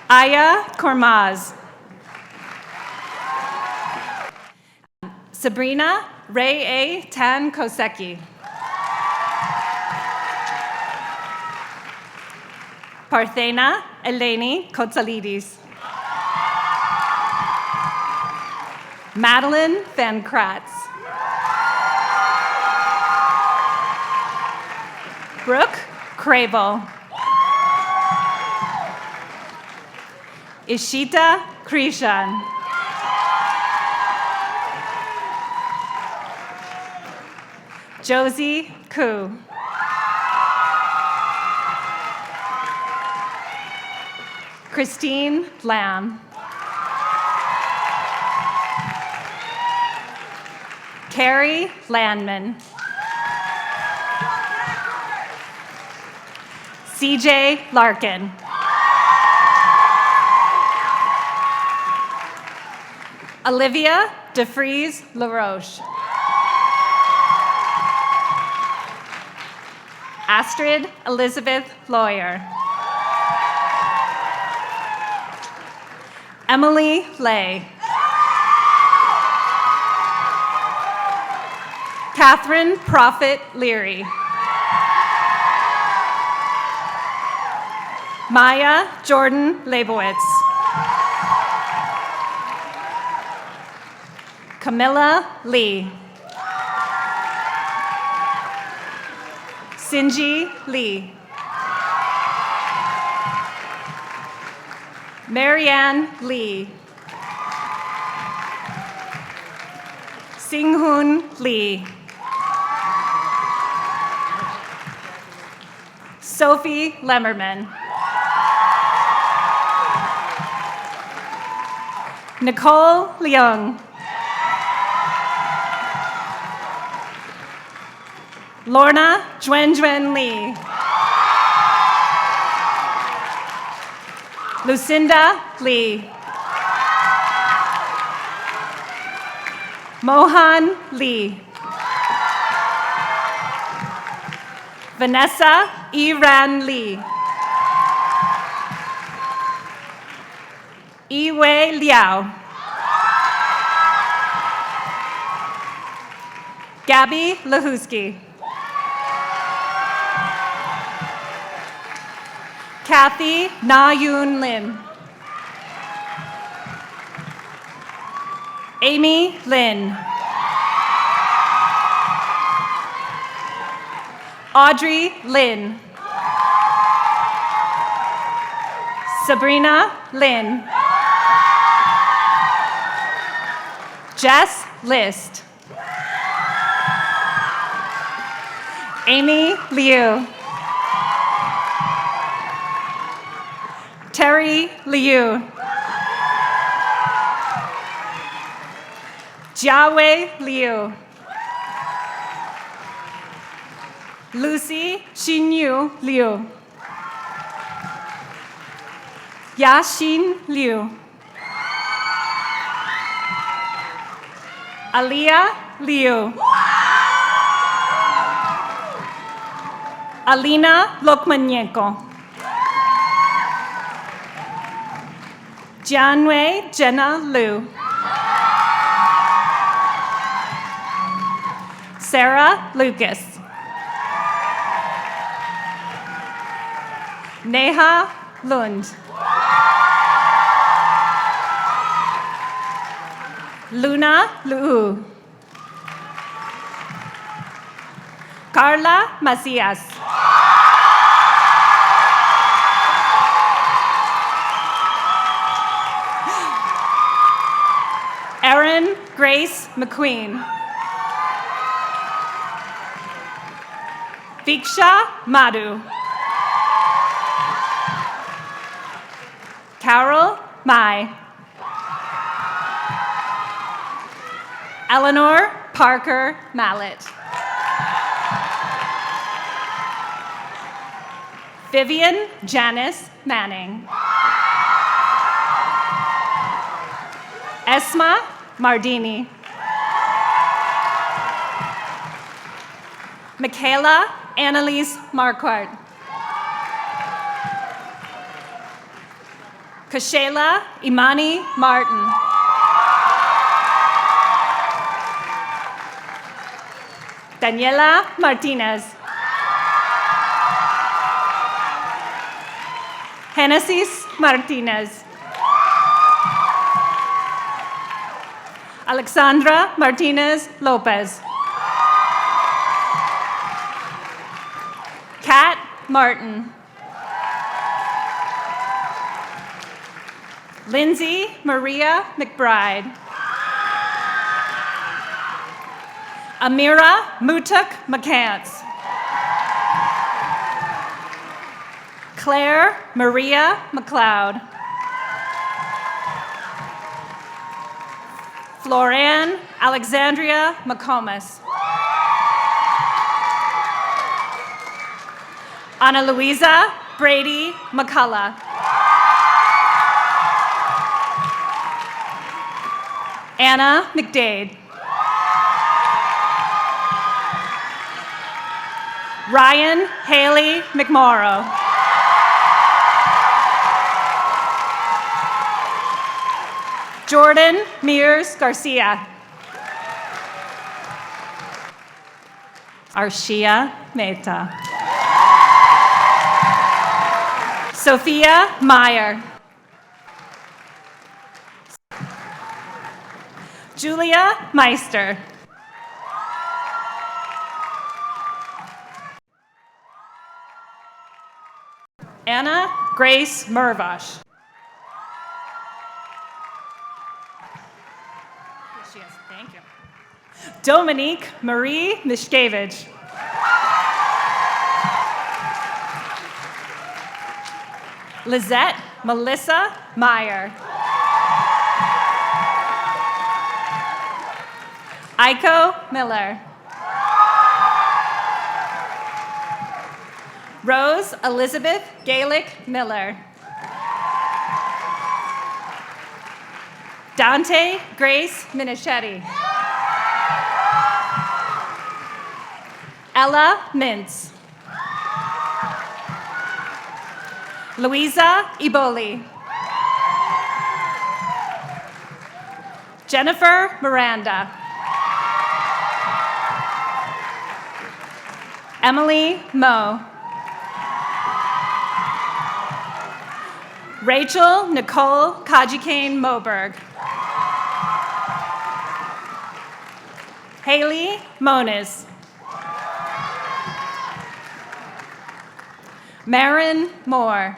Aya Kormaz. Sabrina Ray A. Tan Kosecki. Parthena Eleni Kotsalidis. Madeline Van Kratz. Brooke Crable. Ishita Krishan. Josie Koo. Christine Lamb. Carrie Landman. CJ Larkin. Olivia DeFries LaRoche. Astrid Elizabeth Lawyer. Emily Lay. Catherine Prophet Leary. Maya Jordan Leibowitz. Camilla Lee. Sinji Lee. Marianne Lee. Singhoon Lee. Sophie Lemmerman. Nicole Leung. Lorna Juan Lee. Lucinda Lee. Mohan Lee. Vanessa Iran Lee. Iwei Liao. Gabby Lahuski. Kathy Na Yoon Lim. Amy Lin. Audrey Lin. Sabrina Lin. Jess List. Amy Liu. Terry Liu. Jiawei Liu. Lucy Xinyu Liu. Yaxin Liu. Alia Liu. Alina Lokmanenko. Jianwei Jenna Liu. Sarah Lucas. Neha Lund. Luna Lu. Carla Macias. Erin Grace McQueen. Viksha Madhu. Carol Mai. Eleanor Parker Mallet. Vivian Janice Manning. Esma Mardini. Michaela Annalise Marquardt. Kashayla Imani Martin. Daniela Martinez. Genesis Martinez. Alexandra Martinez Lopez. Kat Martin. Lindsay Maria McBride. Amira Mutuk McCants. Claire Maria McLeod. Floran Alexandria McComas. Ana Luisa Brady McCullough. Anna McDade. Ryan Haley McMorrow. Jordan Mears Garcia. Arshia Mehta. Sophia Meyer. Julia Meister. Anna Grace Mervash. Here she is. Thank you. Dominique Marie Mishkevich. Lizette Melissa Meyer. Aiko Miller. Rose Elizabeth Gaelic Miller. Dante Grace Minichetti. Ella Mintz. Louisa Iboli. Jennifer Miranda. Emily Moe. Rachel Nicole Kajikane Moberg. Haley Moniz. Marin Moore.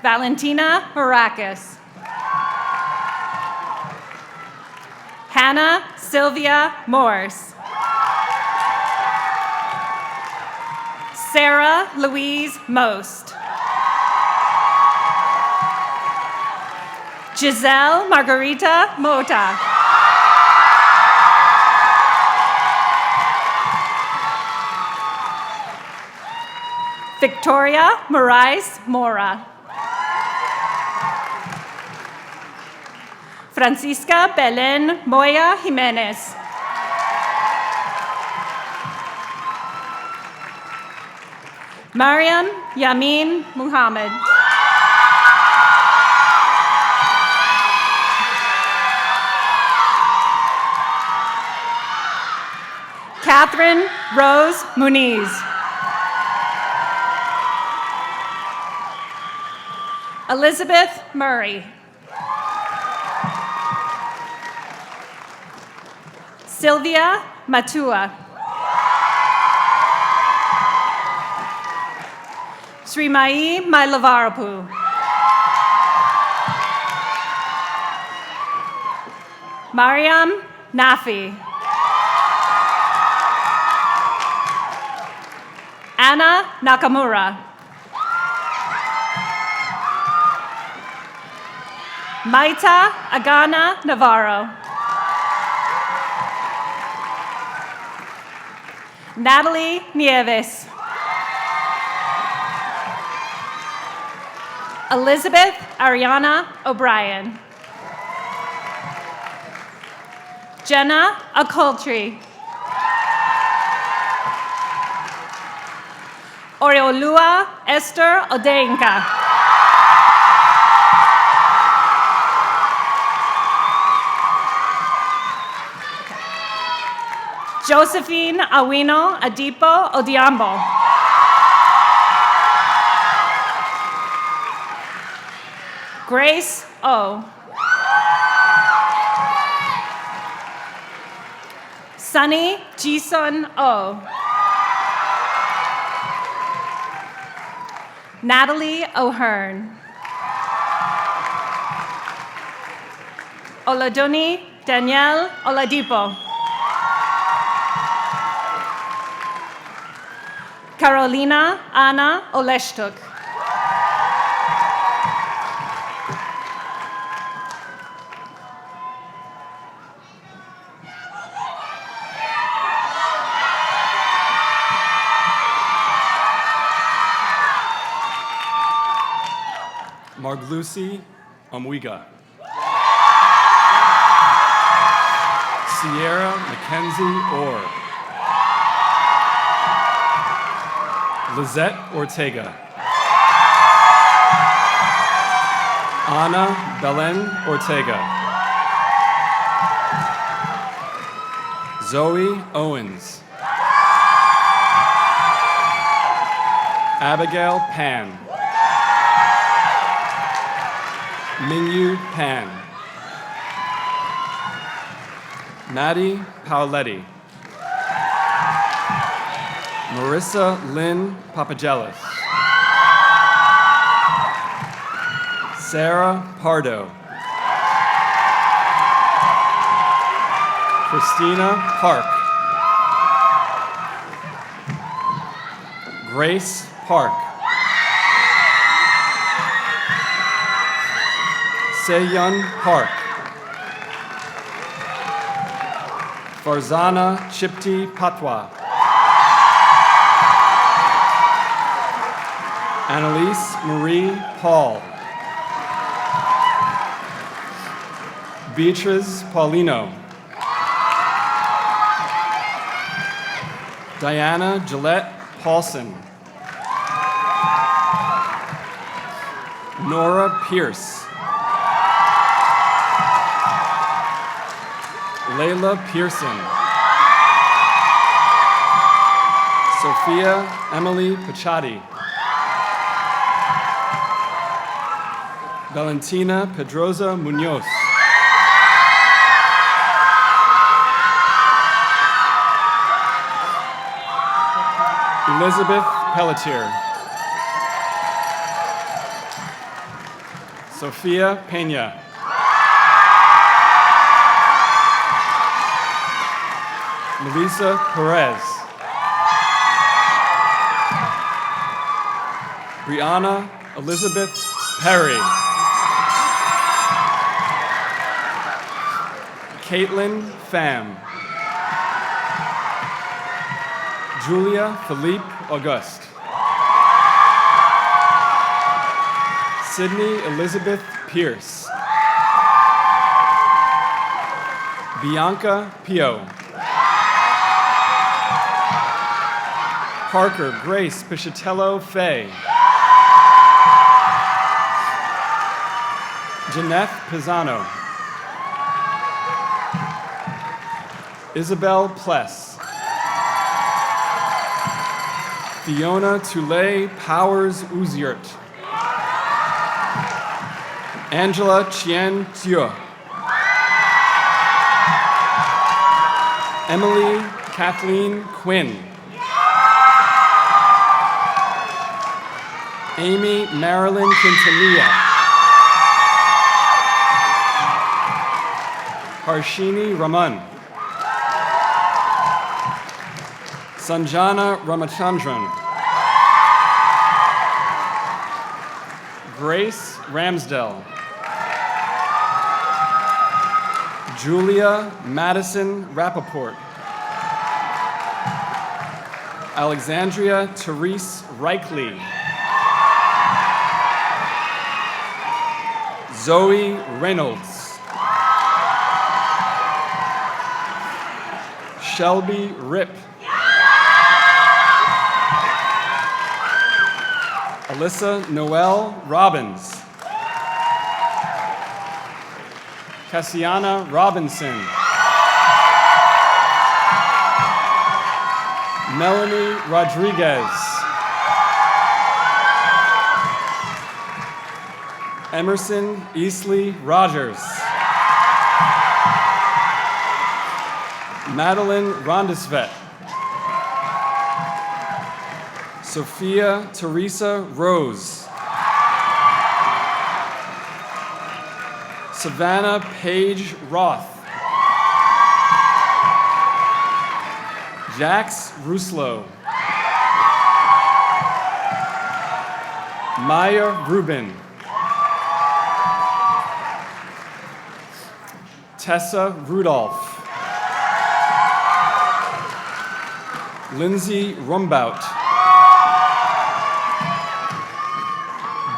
Valentina Maracus. Hannah Sylvia Morse. Sarah Louise Most. Giselle Margarita Mota. Victoria Morais Mora. Francisca Belen Moya Jimenez. Mariam Yamin Muhammad. Catherine Rose Muniz. Elizabeth Murray. Sylvia Matua. Srimai Mailavarapu. Mariam Nafi. Anna Nakamura. Maita Agana Navarro. Natalie Nieves. Elizabeth Ariana O'Brien. Jenna Acoltree. Oreolua Esther Odeinka. Josephine Awino Adipo Odiambo. Grace O. Sunny Jisun O. Natalie O'Hearn. Oladuni Danielle Oladipo. Carolina Anna Oleshtuk. Marglusi Omwiga. Sierra Mackenzie Orr. Lizette Ortega. Ana Belen Ortega. Zoe Owens. Abigail Pan. Mingyu Pan. Maddie Paoletti. Marissa Lynn Papagelis. Sarah Pardo. Christina Park. Grace Park. Seyun Park. Farzana Chipti Patwa. Annalise Marie Paul. Beatrice Paulino. Diana Gillette Paulson. Nora Pierce. Layla Pearson. Sophia Emily Pachati. Valentina Pedroza Munoz. Elizabeth Pelletier. Sophia Pena. Melisa Perez. Brianna Elizabeth Perry. Caitlin Pham. Julia Philippe Auguste. Sydney Elizabeth Pierce. Bianca Pio. Parker Grace Pichatello Fay. Jeanette Pisano. Isabel Pless. Fiona Toulay Powers Uziert. Angela Chien Tio. Emily Kathleen Quinn. Amy Marilyn Quintanilla. Harshini Raman. Sanjana Ramachandran. Grace Ramsdell. Julia Madison Rappaport. Alexandria Therese Reichley. Zoe Reynolds. Shelby Rip. Alyssa Noel Robbins. Cassiana Robinson. Melanie Rodriguez. Emerson Easley Rogers. Madeline Rondesvet. Sophia Teresa Rose. Savannah Paige Roth. Jax Ruslo. Maya Rubin. Tessa Rudolph. Lindsay Rumbout.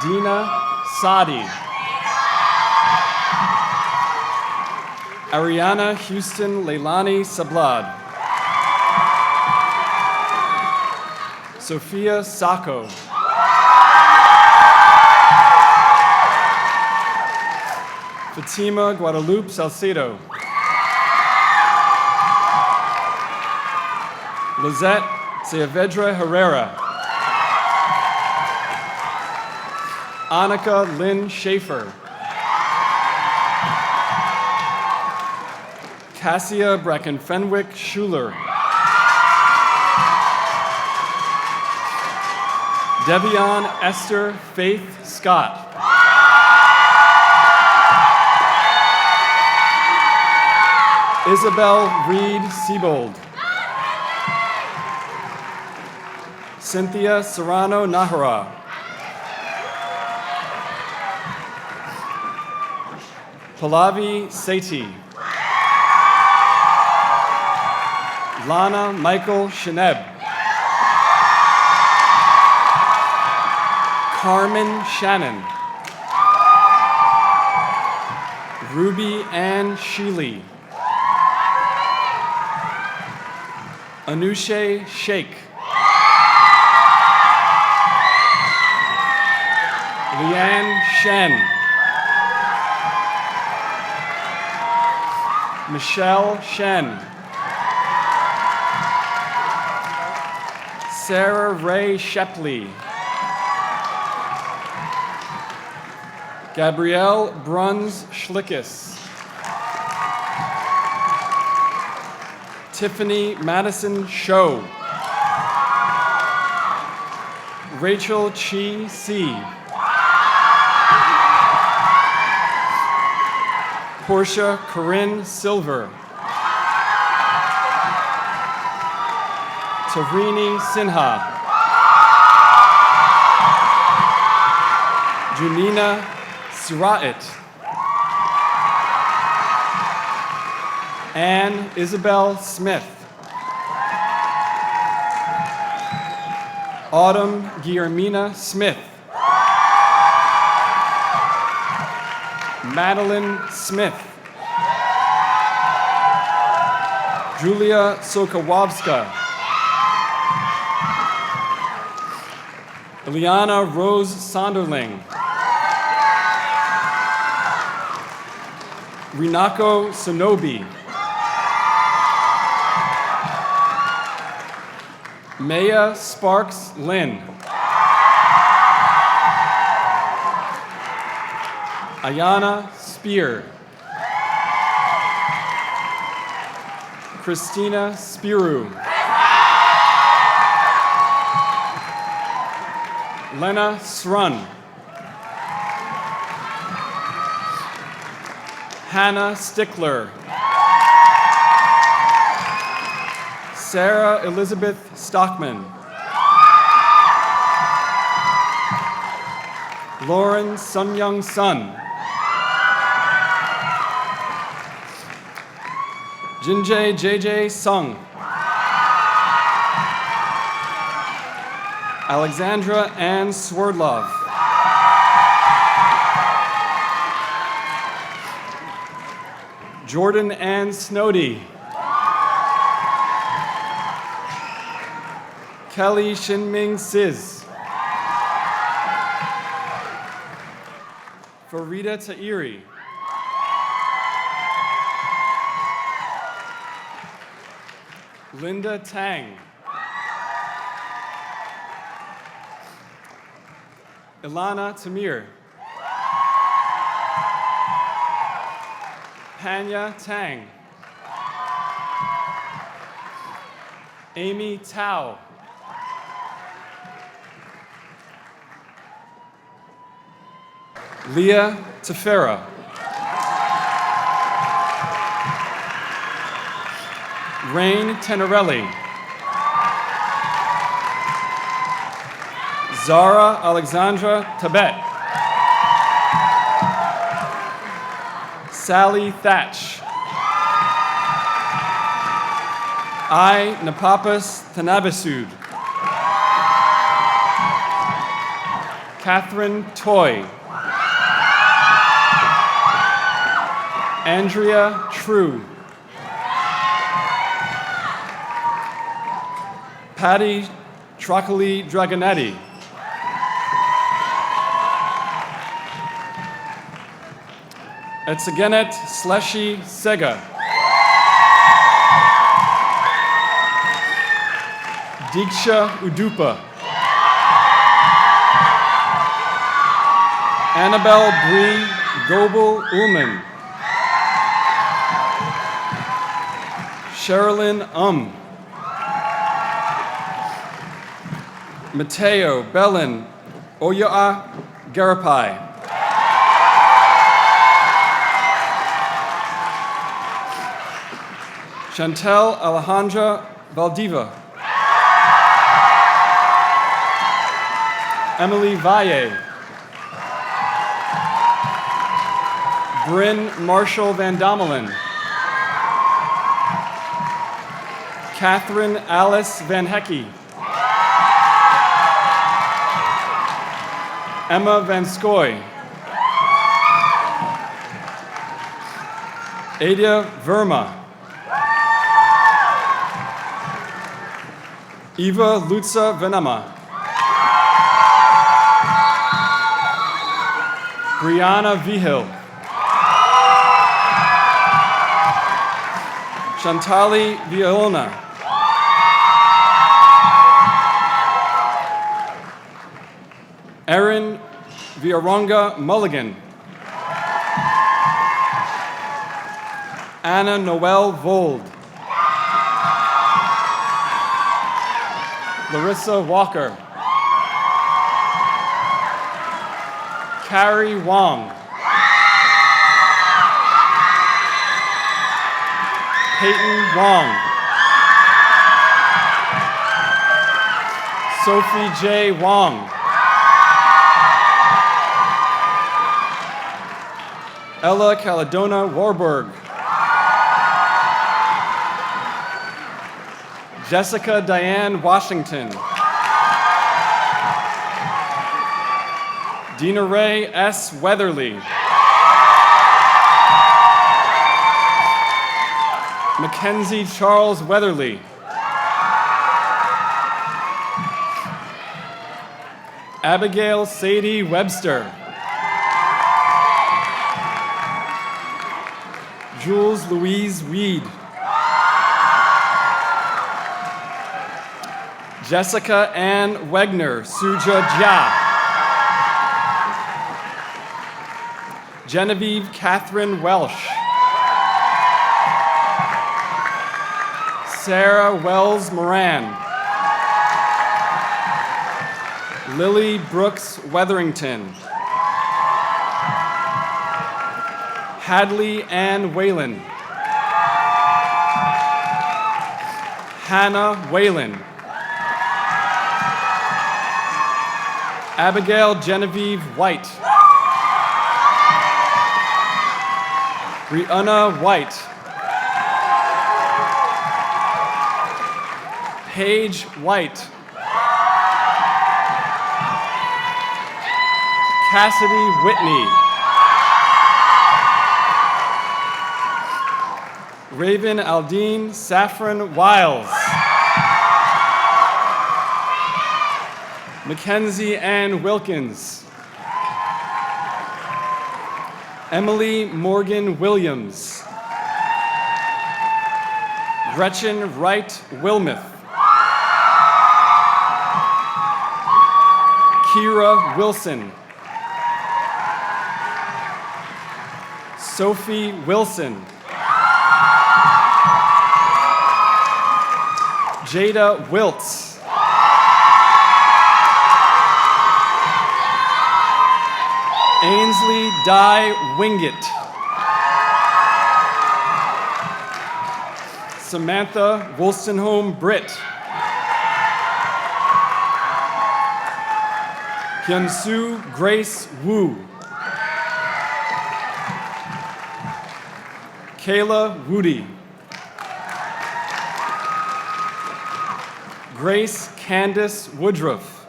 Dina Sadi. Ariana Houston Leilani Sablad. Sophia Sacco. Fatima Guadalupe Salcedo. Lizette Saavedra Herrera. Annika Lynn Schaefer. Cassia Bracken Fenwick Schuler. Devion Esther Faith Scott. Isabel Reed Siebold. Cynthia Serrano Nahara. Pallavi Sethi. Lana Michael Sheneb. Carmen Shannon. Ruby Ann Sheely. Anushe Sheikh. Leanne Shen. Michelle Shen. Sarah Ray Shepley. Gabrielle Bruns Schlickis. Tiffany Madison Show. Rachel Chi C. Portia Corinne Silver. Tavrini Sinha. Junina Sira'it. Anne Isabel Smith. Autumn Guillermina Smith. Madeline Smith. Julia Sokowowska. Eliana Rose Sonderling. Rinako Sonobi. Maya Sparks Lynn. Ayana Spear. Christina Spiru. Lena Srun. Hannah Stickler. Sarah Elizabeth Stockman. Lauren Sun Sun. Jinjae JJ Sung. Alexandra Ann Swerdlov. Jordan Ann Snowdy. Kelly Shinming Sis. Farida Ta'iri. Linda Tang. Ilana Tamir. Panya Tang. Amy Tao. Leah Tefera. Rain Tenerelli. Zara Alexandra Tabet. Sally Thatch. I Napapas Tanabasud. Catherine Toy. Andrea True. Patty Trocoli Dragonetti. Etsagenet Sleshi Sega. Diksha Udupa. Annabelle Bree Gobel Ullman. Sherilyn Mateo Bellin Oyoa Garapai. Chantel Alejandra Valdiva. Emily Valle. Bryn Marshall Van Domelen. Catherine Alice Van Hecky. Emma Van Skoy. Ada Verma. Eva Lutza Venema. Brianna Vigil. Shantali Violona. Erin Viaronga Mulligan. Anna Noel Vold. Larissa Walker. Carrie Wong. Peyton Wong. Sophie J. Wong. Ella Caledona Warburg. Jessica Diane Washington. Dina Ray S. Weatherly. Mackenzie Charles Weatherly. Abigail Sadie Webster. Jules Louise Weed. Jessica Ann Wegner, Suja Jia. Genevieve Catherine Welsh. Sarah Wells Moran. Lily Brooks Weatherington. Hadley Ann Whalen. Hannah Whalen. Abigail Genevieve White. Brianna White. Paige White. Cassidy Whitney. Raven Aldine Saffron Wiles. Mackenzie Ann Wilkins. Emily Morgan Williams. Gretchen Wright Wilmuth. Kira Wilson. Sophie Wilson. Jada Wiltz. Ainsley Dye Wingett. Samantha Wolstenholme Britt. Hyunsu Grace Wu. Kayla Woody. Grace Candace Woodruff.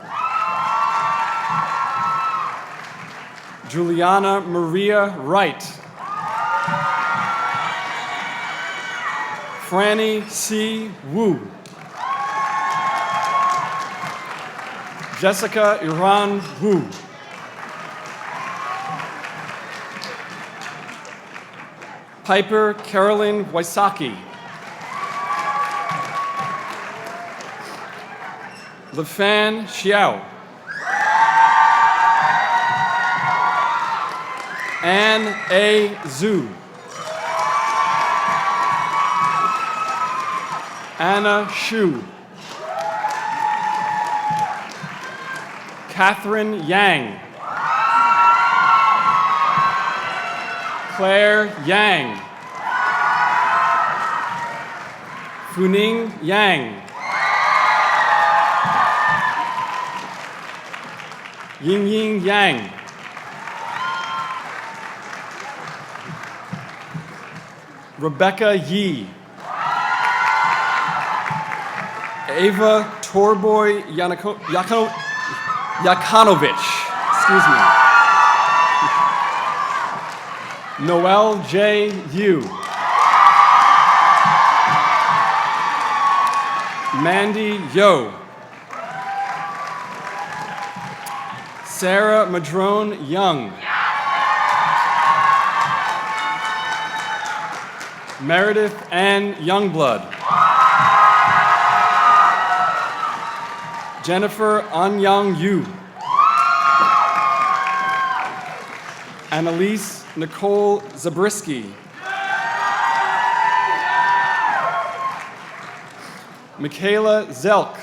Juliana Maria Wright. Franny C. Wu. Jessica Iran Wu. Piper Carolyn Wysocki. Lefan Xiao. Anne A. Zhu. Anna Shu. Catherine Yang. Claire Yang. Funing Yang. Ying Yang. Rebecca Yi. Ava Torboy Yakonovich. Excuse me. Noel J. Yu. Mandy Yo. Sarah Madrone Young. Meredith Ann Youngblood. Jennifer Anyang Yu. Annalise Nicole Zabriskie. Michaela Zelk.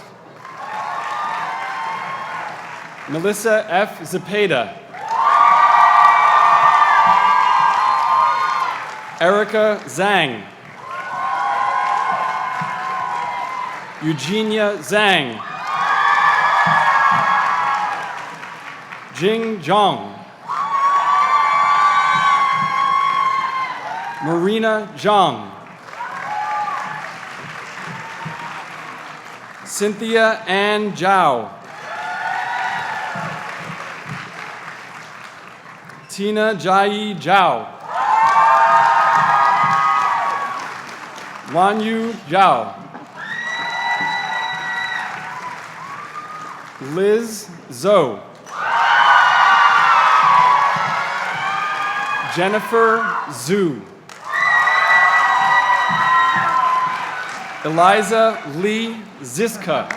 Melissa F. Zepeda. Erica Zhang. Eugenia Zhang. Jing Zhang. Marina Zhang. Cynthia Ann Zhao. Tina Jai Zhao. Wanyu Zhao. Liz Zhou. Jennifer Zhu. Eliza Lee Ziska.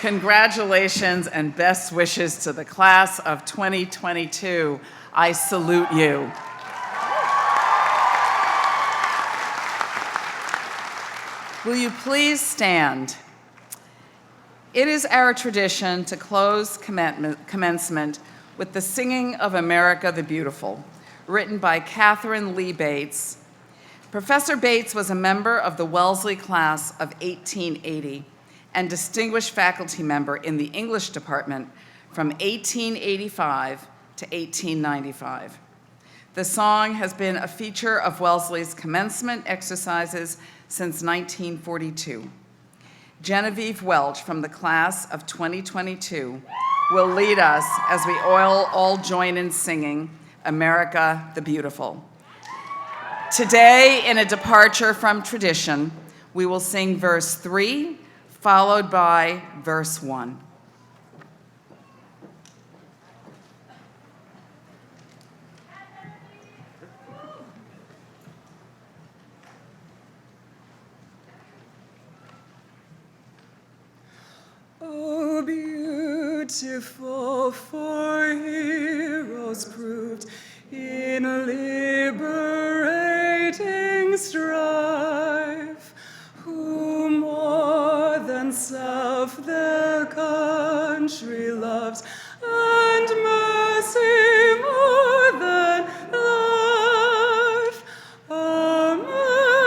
Congratulations and best wishes to the class of 2022. I salute you. Will you please stand? It is our tradition to close commencement with the singing of America the Beautiful, written by Catherine Lee Bates. Professor Bates was a member of the Wellesley class of 1880 and distinguished faculty member in the English department from 1885 to 1895. The song has been a feature of Wellesley's commencement exercises since 1942. Genevieve Welch from the class of 2022 will lead us as we all join in singing America the Beautiful. Today, in a departure from tradition, we will sing verse 3, followed by verse 1. Oh, beautiful for heroes proved in liberating strife, who more than self their country loves, and mercy more than life.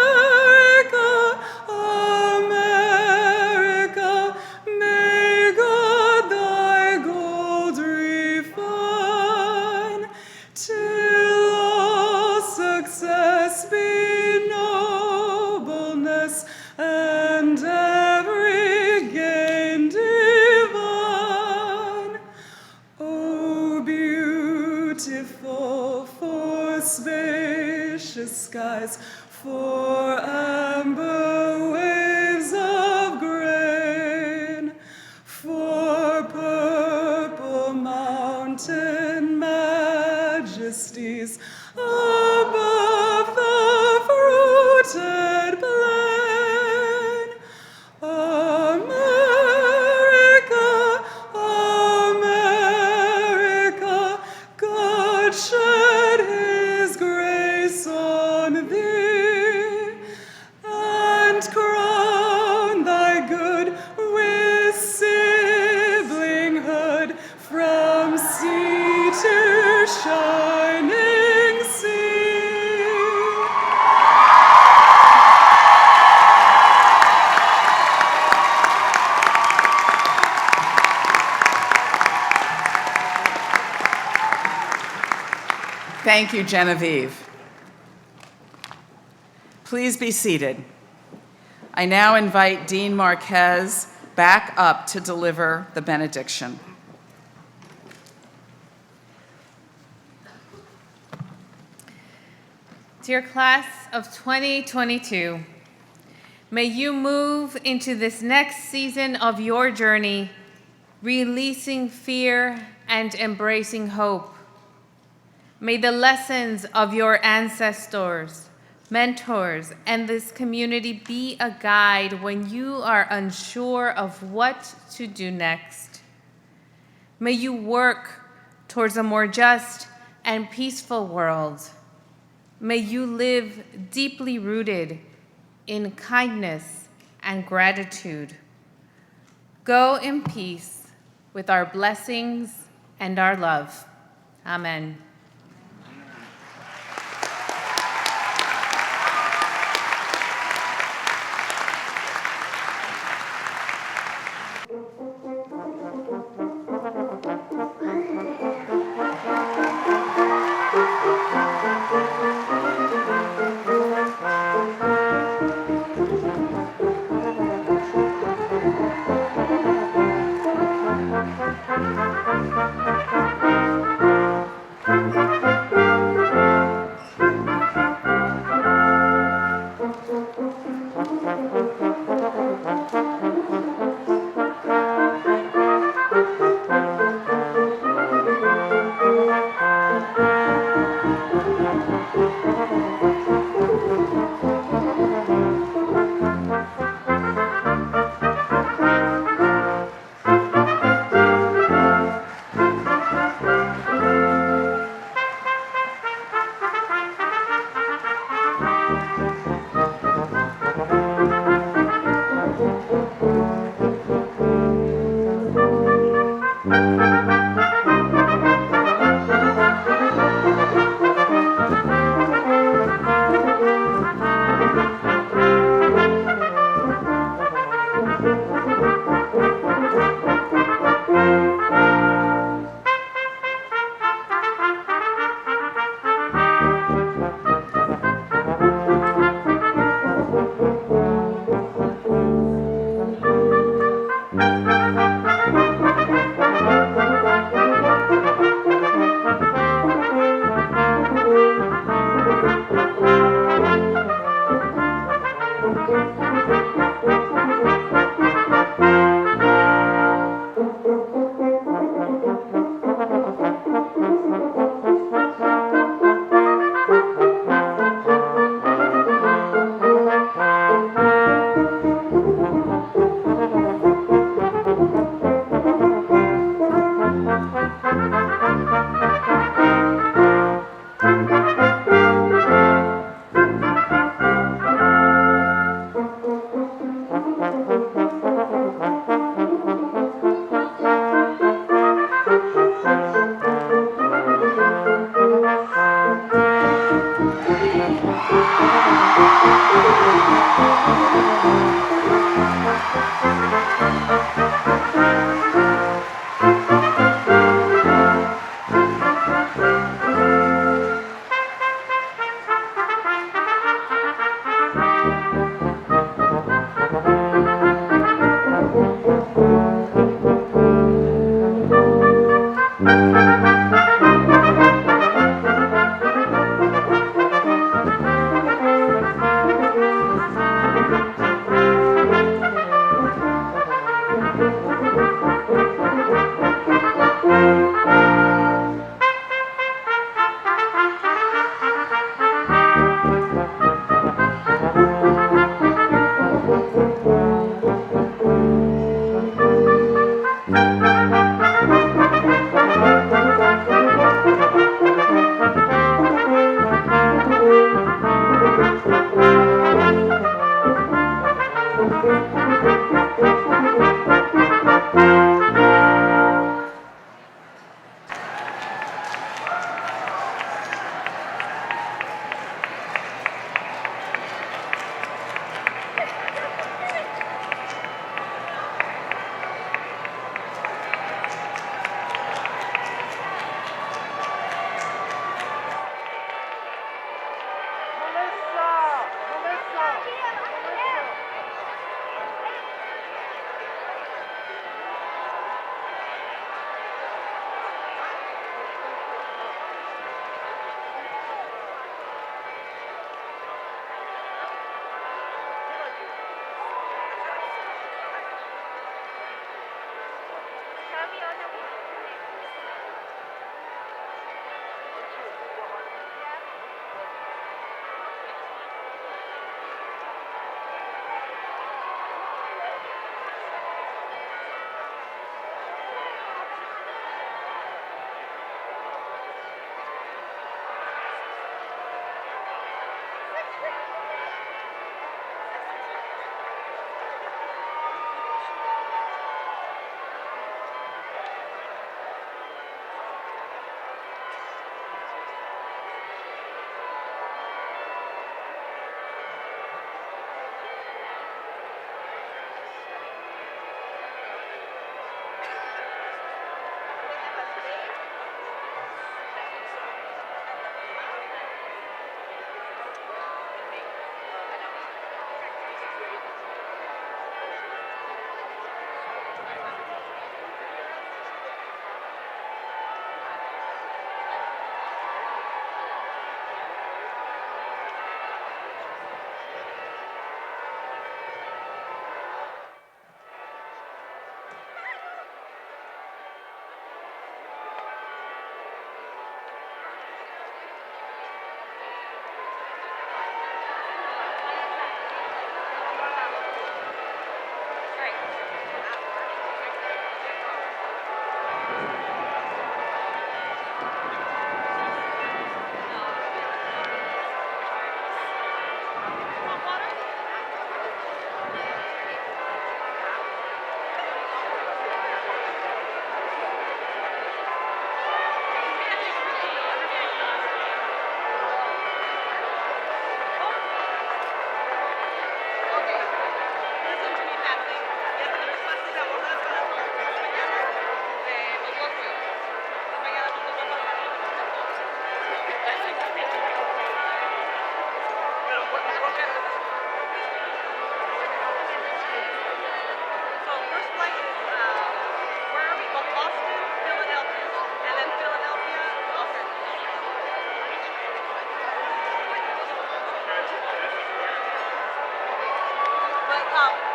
America, America, may God thy gold refine, till all success be nobleness, and every gain divine. Oh, beautiful for spacious skies, for amber waves of grain, for purple mountain majesties above the fruited plain. America, America, God shed his grace on thee, and crown thy good with siblinghood from sea to shining sea. Thank you, Genevieve. Please be seated. I now invite Dean Marquez back up to deliver the benediction. Dear class of 2022, may you move into this next season of your journey, releasing fear and embracing hope. May the lessons of your ancestors, mentors, and this community be a guide when you are unsure of what to do next. May you work towards a more just and peaceful world. May you live deeply rooted in kindness and gratitude. Go in peace with our blessings and our love. Amen. up.